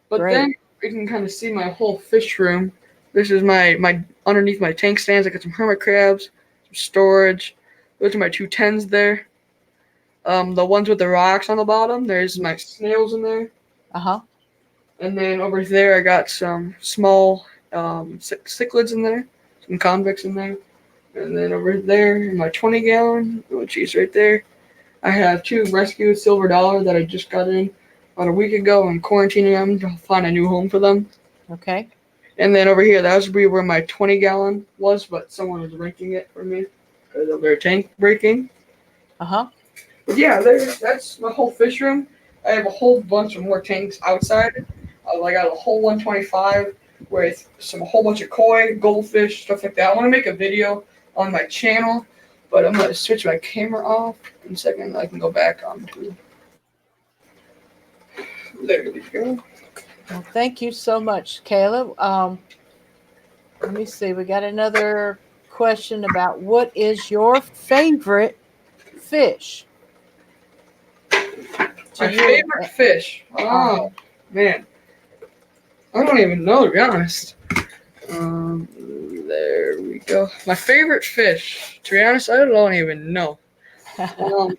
But Great. then you can kind of see my whole fish room. This is my underneath my tank stands. I got some hermit crabs, some storage. Those are my 210s there. The ones with the rocks on the bottom. There's my snails in there. Uh-huh. And then over there, I got some small cichlids in there, some convicts in there. And then over there, in my 20-gallon, oh geez, right there, I have 2 rescued silver dollar that I just got in about a week ago. I'm quarantining them to find a new home for them. Okay. And then over here, that was where my 20-gallon was, but someone was renting it for me because of their tank breaking. Uh-huh. But yeah, that's my whole fish room. I have a whole bunch of more tanks outside. I got a whole 125 with a whole bunch of koi, goldfish, stuff like that. I want to make a video on my channel, but I'm going to switch my camera off in a second. I can go back on to. There we go. Well, thank you so much, Caleb. Let me see. We got another question about what is your favorite fish? My favorite fish. Oh, man. I don't even know, to be honest. There we go. My favorite fish. To be honest, I don't even know.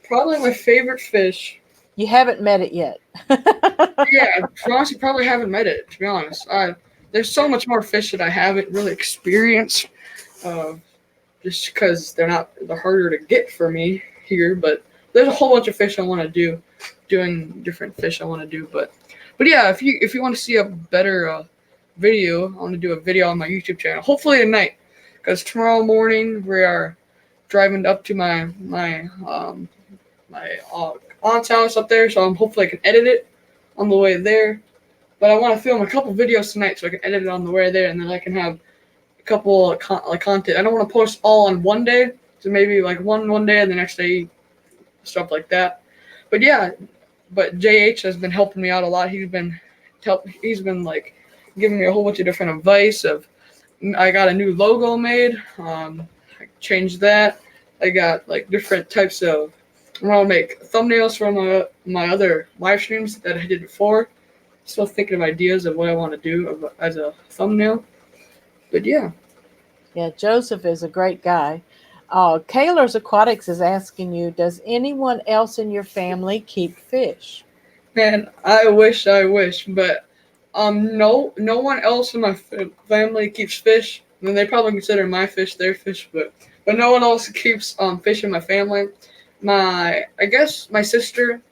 Probably my favorite fish. You haven't met it yet. Yeah, honestly, probably haven't met it, to be honest. There's so much more fish that I haven't really experienced. Just because they're harder to get for me here, but there's a whole bunch of fish I want to do, doing different fish I want to do, but yeah, if you want to see a better video, I want to do a video on my YouTube channel, hopefully tonight, because tomorrow morning we are driving up to my aunt's house up there, so hopefully I can edit it on the way there, but I want to film a couple videos tonight so I can edit it on the way there, and then I can have a couple of content. I don't want to post all on one day, so maybe like one day and the next day, stuff like that. But yeah, but JH has been helping me out a lot. He's been like giving me a whole bunch of different advice. I got a new logo made. I changed that. I got like different types of. I want to make thumbnails for my other live streams that I did before. Still thinking of ideas of what I want to do as a thumbnail. But yeah. Yeah, Joseph is a great guy. Caleb Aquatics is asking you, does anyone else in your family keep fish? Man, I wish, but no one else in my family keeps fish. I mean, they probably consider my fish their fish, but no one else keeps fish in my family. I guess my sister,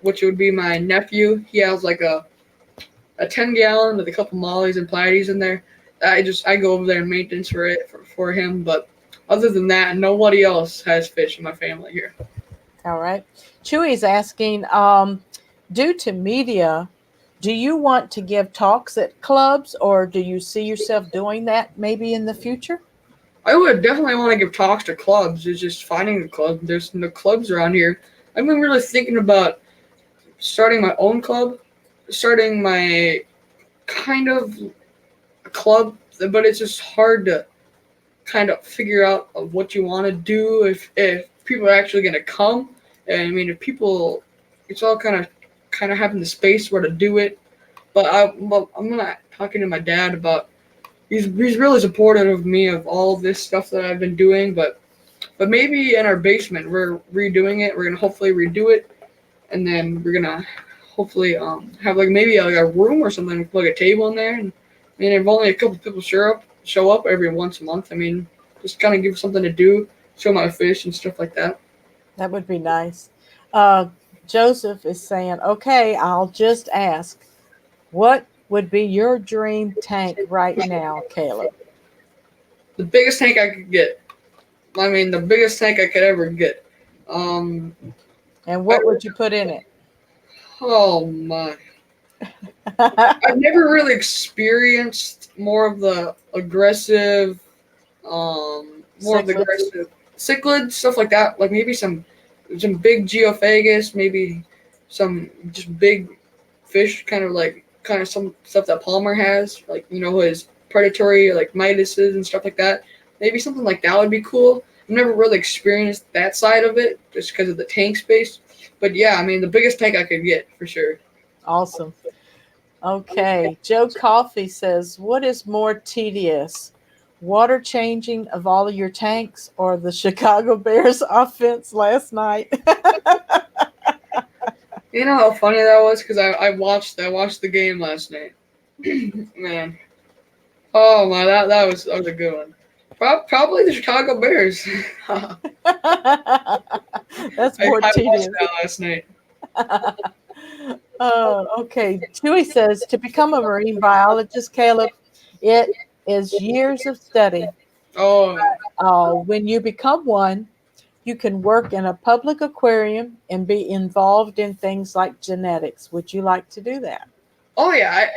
which would be my nephew, he has like a 10-gallon with a couple mollies and platies in there. I go over there and maintenance for him, but other than that, nobody else has fish in my family here. All right. Chewy's asking, due to media, do you want to give talks at clubs, or do you see yourself doing that maybe in the future? I would definitely want to give talks to clubs. It's just finding the club. There's no clubs around here. I've been really thinking about starting my own club, starting my kind of club, but it's just hard to kind of figure out what you want to do if people are actually going to come. And I mean, if people, it's all kind of having the space where to do it. But I'm gonna talking to my dad about. He's really supportive of me of all this stuff that I've been doing. But maybe in our basement we're redoing it. We're gonna hopefully redo it, and then we're gonna hopefully have like maybe like a room or something with like a table in there. And I mean, if only a couple people show up every once a month. I mean, just kind of give something to do, show my fish and stuff like that. That would be nice. Joseph is saying, okay, I'll just ask, what would be your dream tank right now, Caleb? The biggest tank I could get. I mean, the biggest tank I could ever get. Um, And I, what would you put in it? oh my. I've never really experienced more of the Cichlids? aggressive cichlids, stuff like that. Like maybe some big geophagus, maybe some just big fish, kind of some stuff that Palmer has, like his predatory like Midases and stuff like that. Maybe something like that would be cool. I've never really experienced that side of it just because of the tank space. But yeah, I mean the biggest tank I could get for sure. Awesome. Okay. Joe Coffey says, what is more tedious? Water changing of all of your tanks or the Chicago Bears offense last night? You know how funny that was because I watched the game last night. Man, oh my, that was a good one. Probably the Chicago Bears. I That's more watched tedious. that last night. Okay. Chewy says, to become a marine biologist, Caleb, it is years of study. Oh, When you become one, you can work in a public aquarium and be involved in things like genetics. Would you like to do that? oh yeah.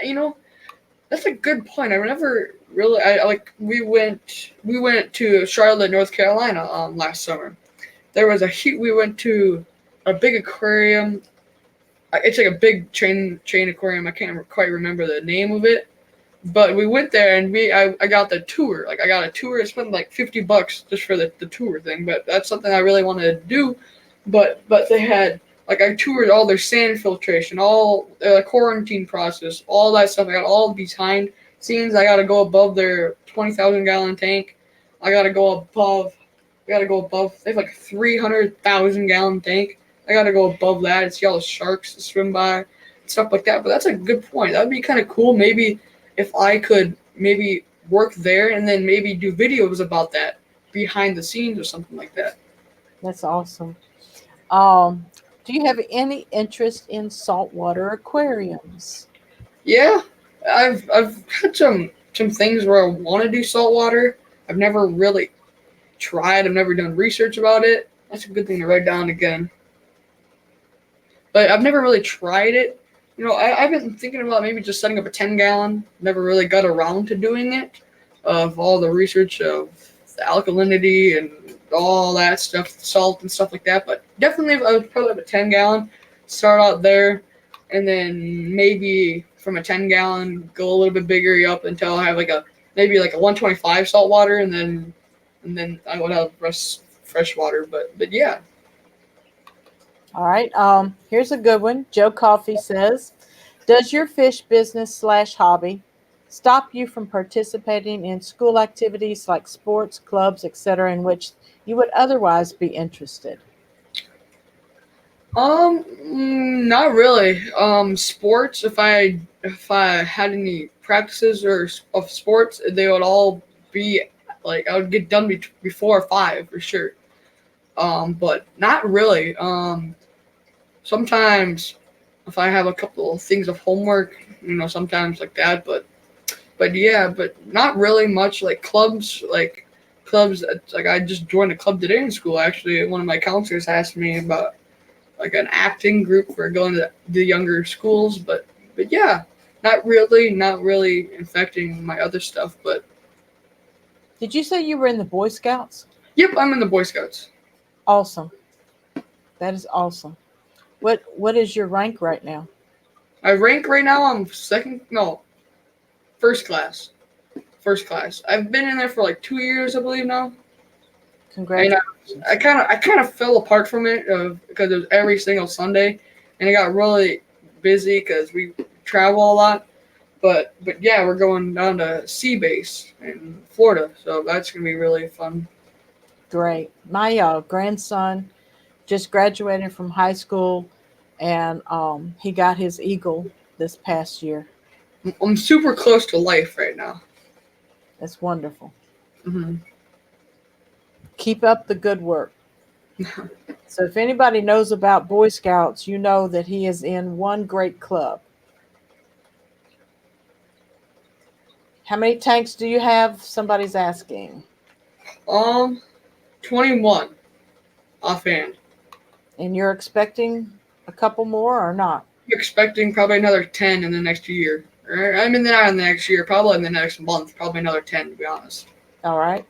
That's a good point. I never really. I like we went to Charlotte, North Carolina, last summer. There was a heat. We went to a big aquarium. It's like a big chain aquarium. I can't quite remember the name of it. But we went there and I got the tour. Like I got a tour. I spent like $50 just for the tour thing. But that's something I really wanted to do. But they had like I toured all their sand filtration, all the quarantine process, all that stuff. I got all behind scenes. I got to go above their 20,000 gallon tank. I got to go above. I got to go above. They have like 300,000 gallon tank. I got to go above that and see all the sharks that swim by, stuff like that. But that's a good point. That would be kind of cool. Maybe if I could maybe work there and then maybe do videos about that behind the scenes or something like that. That's awesome. Um, do you have any interest in saltwater aquariums? Yeah, I've had some things where I want to do saltwater. I've never really tried. I've never done research about it. That's a good thing to write down again. But I've never really tried it. I've been thinking about maybe just setting up a 10 gallon. Never really got around to doing it. Of all the research of the alkalinity and all that stuff, salt and stuff like that. But definitely, I would probably have a 10 gallon. Start out there, and then maybe from a 10 gallon go a little bit bigger up until I have maybe like a 125 saltwater, and then I would have fresh water. But yeah. All right. Here's a good one. Joe Coffey says, does your fish business slash hobby stop you from participating in school activities like sports, clubs, etc., in which you would otherwise be interested? Not really. Sports. If I had any practices of sports, they would all be like I would get done before 5 for sure. But not really. Sometimes if I have a couple of things of homework, sometimes like that. But yeah, but not really much like clubs. Like clubs. Like I just joined a club today in school. Actually, one of my counselors asked me about like an acting group for going to the younger schools, but yeah, not really infecting my other stuff. But Did you say you were in the Boy Scouts? yep, I'm in the Boy Scouts. Awesome. That is awesome. What is your rank right now? My rank right now, I'm first class. First class. I've been in there for like 2 years, I believe now. And Congratulations. I kind of fell apart from it because it was every single Sunday, and it got really busy because we travel a lot. But yeah, we're going down to Sea Base in Florida, so that's gonna be really fun. Great. My grandson just graduated from high school, and he got his Eagle this past year. I'm super close to life right now. That's wonderful. Hmm. Keep up the good work. So if anybody knows about Boy Scouts, you know that he is in one great club. How many tanks do you have? Somebody's asking. 21 offhand. And you're expecting a couple more or not? I'm expecting probably another 10 in the next year. I mean, not in the next year, probably in the next month, probably another 10 to be honest. All right.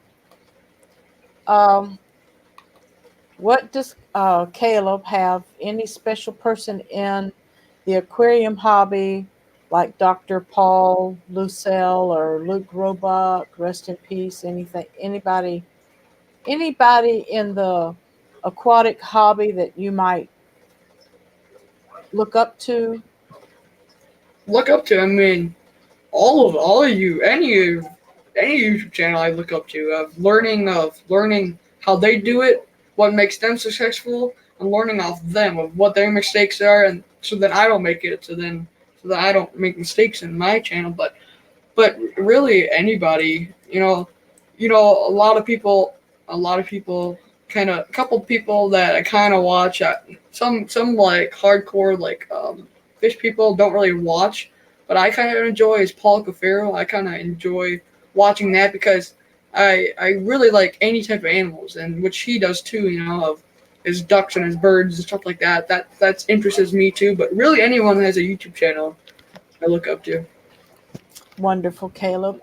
What does Caleb have any special person in the aquarium hobby, like Dr. Paul Lucelle or Luke Roebuck, rest in peace? Anything? Anybody in the aquatic hobby that you might look up to? Look up to, I mean, all of you, any YouTube channel I look up to, of learning how they do it, what makes them successful, and learning off them of what their mistakes are, and so that I don't make it, so that I don't make mistakes in my channel. But really anybody, a lot of people, kind of a couple people that I kind of watch. Some like hardcore fish people don't really watch, but I kind of enjoy is Paul Cafaro. I kind of enjoy watching that because I really like any type of animals, and which he does too. Of his ducks and his birds and stuff like that. That interests me too. But really, anyone that has a YouTube channel, I look up to. Wonderful, Caleb.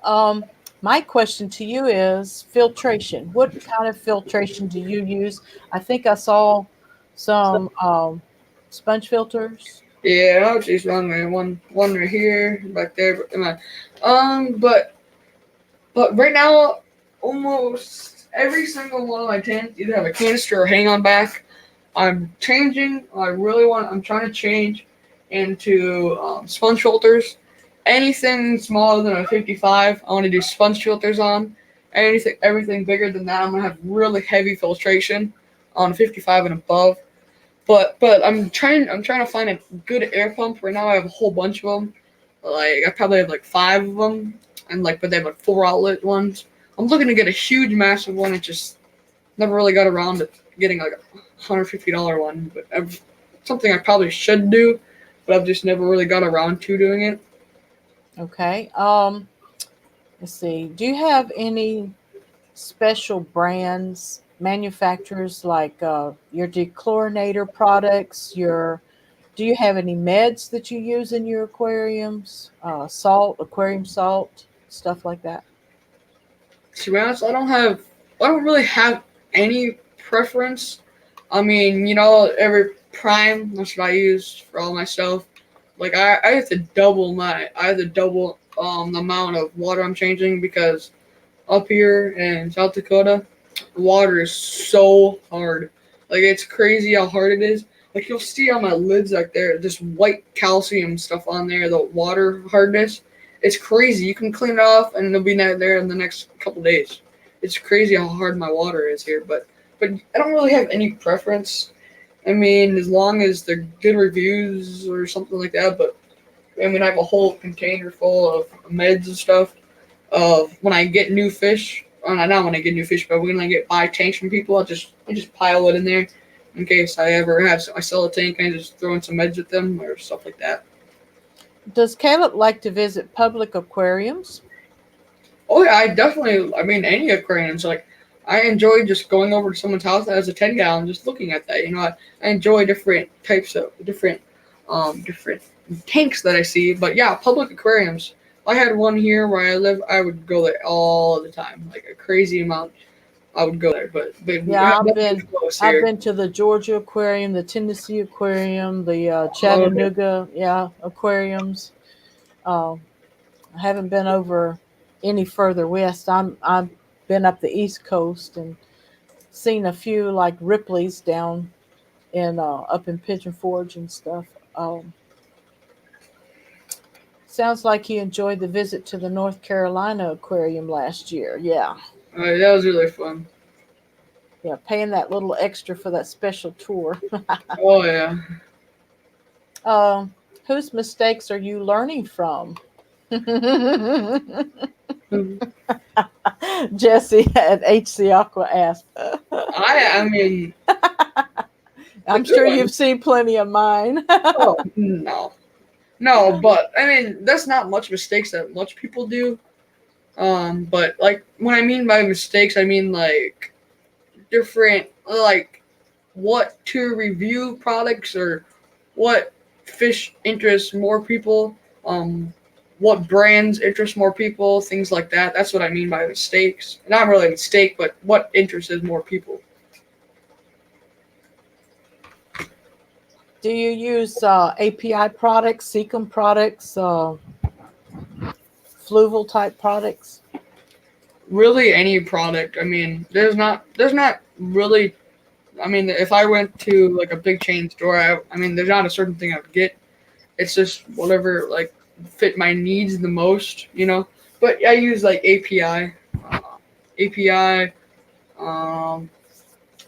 My question to you is filtration. What kind of filtration do you use? I think I saw some sponge filters. Yeah, I'll just run one right here, back there. But right now, almost every single one of my tanks either have a canister or hang on back. I'm changing. I'm trying to change into sponge filters. Anything smaller than a 55, I want to do sponge filters on. Everything bigger than that, I'm gonna have really heavy filtration on 55 and above. But I'm trying to find a good air pump. Right now I have a whole bunch of them. Like I probably have like 5 of them, but they have like 4 outlet ones. I'm looking to get a huge, massive one. It just never really got around to getting like a $150 one. But something I probably should do, but I've just never really got around to doing it. Okay. Let's see. Do you have any special brands, manufacturers like your dechlorinator products? Do you have any meds that you use in your aquariums? Salt, aquarium salt, stuff like that. To be honest, I don't really have any preference. I mean, every prime, that's what I use for all my stuff. Like I have to double the amount of water I'm changing because up here in South Dakota, water is so hard. Like it's crazy how hard it is. Like you'll see on my lids like this white calcium stuff on there, the water hardness. It's crazy. You can clean it off and it'll be there in the next couple days. It's crazy how hard my water is here, but I don't really have any preference. I mean, as long as they're good reviews or something like that. But I mean, I have a whole container full of meds and stuff. Of when I get new fish, or not when I get new fish, but when I buy tanks from people, I just pile it in there in case I sell a tank and I just throw in some meds with them or stuff like that. Does Caleb like to visit public aquariums? Oh yeah, I mean, any aquariums. Like, I enjoy just going over to someone's house that has a 10-gallon, just looking at that. I enjoy different types of different tanks that I see. But yeah, public aquariums. I had one here where I live. I would go there all the time, like a crazy amount. I would go there, but Yeah, I've been to the Georgia Aquarium, the Tennessee Aquarium, the Chattanooga, aquariums. Uh, I haven't been over any further west. I've been up the East Coast and seen a few like Ripley's down in up in Pigeon Forge and stuff. Sounds like you enjoyed the visit to the North Carolina Aquarium last year. Yeah. That was really fun. Yeah, paying that little extra for that special tour. Oh yeah. Whose mistakes are you learning from? Jesse at HC Aqua asked. I mean, I'm sure you've seen plenty of mine. oh no, no, but I mean that's not much mistakes that much people do. But like when I mean by mistakes, I mean like different like what to review products or what fish interests more people, what brands interest more people, things like that. That's what I mean by mistakes. Not really a mistake, but what interests more people. Do you use API products, Seacom products, fluval type products? Really, any product. I mean, there's not really. I mean, if I went to like a big chain store, I mean, there's not a certain thing I would get. It's just whatever like fit my needs the most, you know. But I use like API, a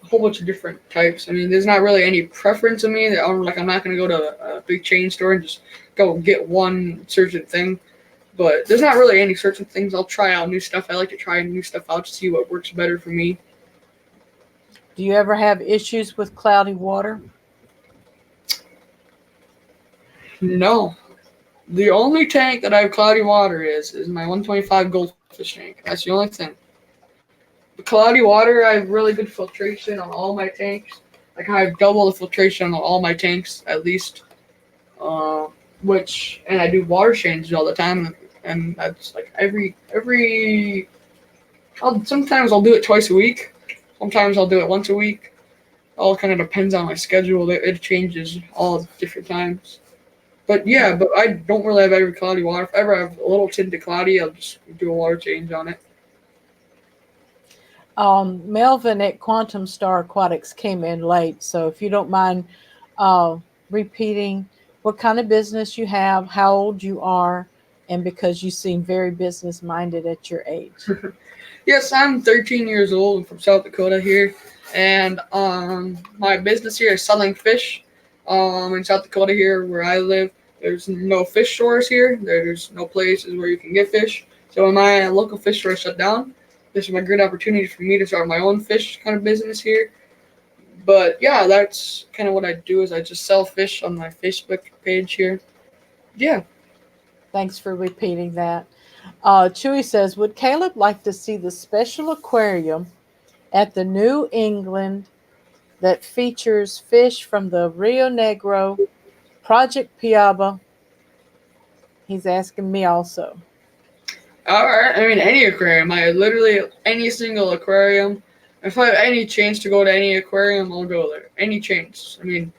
whole bunch of different types. I mean, there's not really any preference in me. That I'm not gonna go to a big chain store and just go get one certain thing. But there's not really any certain things. I'll try out new stuff. I like to try new stuff out to see what works better for me. Do you ever have issues with cloudy water? No, the only tank that I have cloudy water is my 125 goldfish tank. That's the only thing. The cloudy water, I have really good filtration on all my tanks. Like I have double the filtration on all my tanks at least. And I do water changes all the time, and that's like sometimes I'll do it twice a week. Sometimes I'll do it once a week. All kind of depends on my schedule. It changes all different times. But yeah, but I don't really have every cloudy water. If I ever have a little tint of cloudy, I'll just do a water change on it. Melvin at Quantum Star Aquatics came in late, so if you don't mind repeating what kind of business you have, how old you are, and because you seem very business minded at your age. Yes, I'm 13 years old. I'm from South Dakota here, and my business here is selling fish. In South Dakota here, where I live, there's no fish stores here. There's no places where you can get fish. So when my local fish store shut down, this is a great opportunity for me to start my own fish kind of business here. But yeah, that's kind of what I do is I just sell fish on my Facebook page here. Yeah. Thanks for repeating that. Chewy says, would Caleb like to see the special aquarium at the New England that features fish from the Rio Negro, Project Piaba? He's asking me also. All right. I mean, any aquarium. Any single aquarium. If I have any chance to go to any aquarium, I'll go there. Any chance. I mean,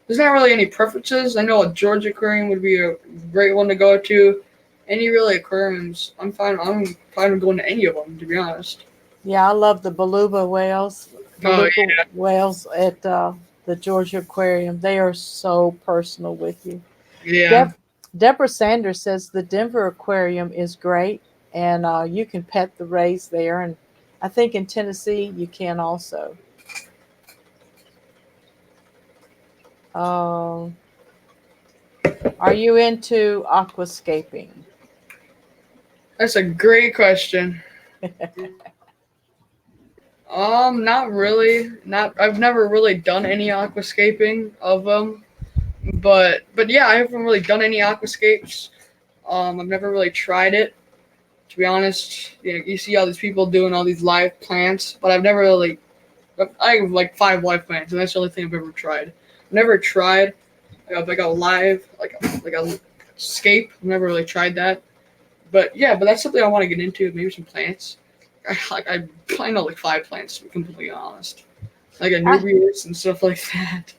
there's not really any preferences. I know a Georgia aquarium would be a great one to go to. Any really aquariums, I'm fine. I'm fine with going to any of them, to be honest. Yeah, I love the beluga whales. Oh, yeah. Whales at the Georgia Aquarium. They are so personal with you. Yeah. Deborah Sanders says the Denver Aquarium is great, and you can pet the rays there. And I think in Tennessee you can also. Are you into aquascaping? That's a great question. Not really. I've never really done any aquascaping of them, but yeah, I haven't really done any aquascapes. I've never really tried it, to be honest. You see all these people doing all these live plants, but I've never really. I have like 5 live plants, and that's the only thing I've ever tried. I've never tried like a live like a scape. I've never really tried that, but yeah, but that's something I want to get into. Maybe some plants. I probably know like 5 plants, to be completely honest. Like anubias and stuff like that.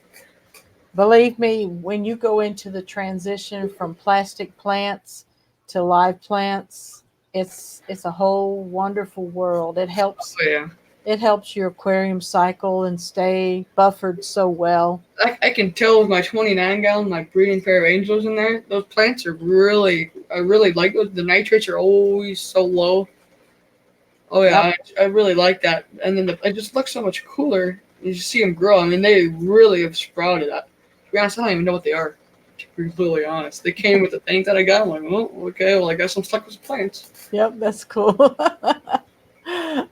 Believe me, when you go into the transition from plastic plants to live plants, it's a whole wonderful world. It helps. Oh, yeah. It helps your aquarium cycle and stay buffered so well. I can tell with my 29-gallon, my breeding pair of angels in there, those plants are I really like those. The nitrates are always so low. Oh yeah, yep. I really like that. And then it just looks so much cooler. You just see them grow. I mean, they really have sprouted. To be honest, I don't even know what they are, to be completely honest. They came with the thing that I got. I'm like, oh, okay, well, I guess I'm stuck with plants. Yep, that's cool.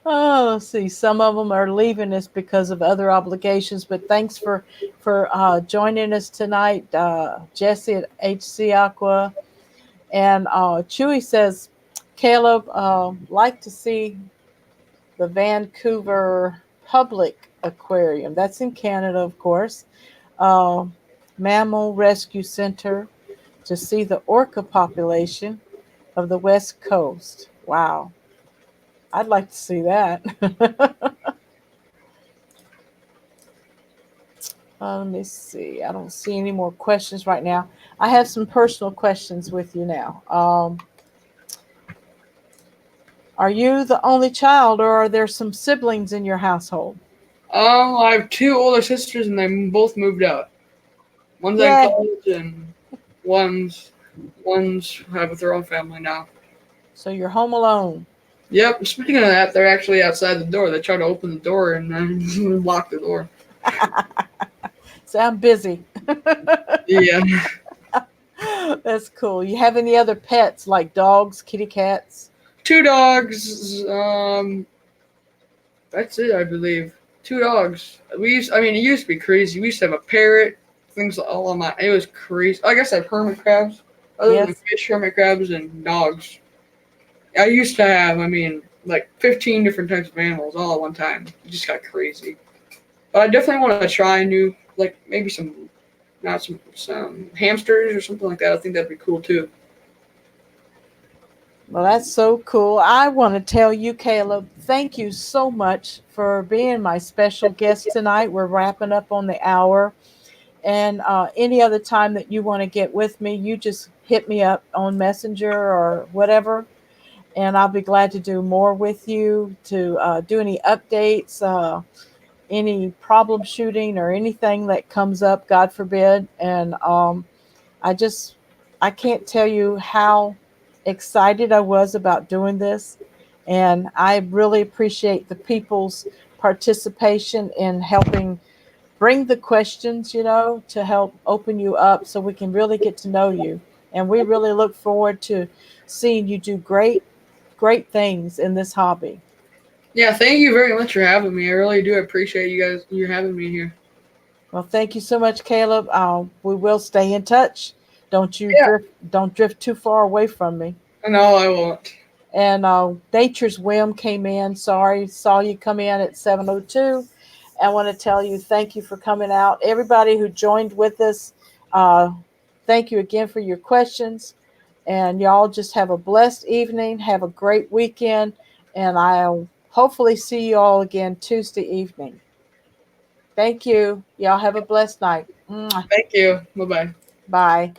Oh, let's see. Some of them are leaving us because of other obligations, but thanks for joining us tonight, Jesse at HC Aqua, and Chewy says, Caleb, like to see the Vancouver Public Aquarium. That's in Canada, of course. Uh, Mammal Rescue Center to see the orca population of the West Coast. Wow, I'd like to see that. Let me see. I don't see any more questions right now. I have some personal questions with you now. Are you the only child, or are there some siblings in your household? I have two older sisters, and they both moved out. One's in Yeah. college, and one's have their own family now. So you're home alone. Yep. Speaking of that, they're actually outside the door. They tried to open the door and then lock the door. Sound busy. Yeah. That's cool. You have any other pets like dogs, kitty cats? Two dogs. That's it, I believe. Two dogs. It used to be crazy. We used to have a parrot. Things all on my. It was crazy. I guess I have hermit crabs. Other than Yes. fish, hermit crabs, and dogs. I used to have, like 15 different types of animals all at one time. It just got crazy. But I definitely want to try new, like maybe some hamsters or something like that. I think that'd be cool too. Well, that's so cool. I want to tell you, Caleb, thank you so much for being my special guest tonight. We're wrapping up on the hour. And any other time that you want to get with me, you just hit me up on Messenger or whatever. And I'll be glad to do more with you, to do any updates, any problem shooting or anything that comes up, God forbid. And I just, I can't tell you how excited I was about doing this. And I really appreciate the people's participation in helping bring the questions, to help open you up so we can really get to know you. And we really look forward to seeing you do great, great things in this hobby. Yeah, thank you very much for having me. I really do appreciate you having me here. Well, thank you so much, Caleb. We will stay in touch. Yeah, Don't drift too far away from me. no, I won't. And Nature's Whim came in. Sorry, saw you come in at 7:02. I want to tell you thank you for coming out. Everybody who joined with us, uh, thank you again for your questions. And y'all just have a blessed evening. Have a great weekend. And I'll hopefully see you all again Tuesday evening. Thank you. Y'all have a blessed night. Mwah. Thank you. Bye bye. Bye.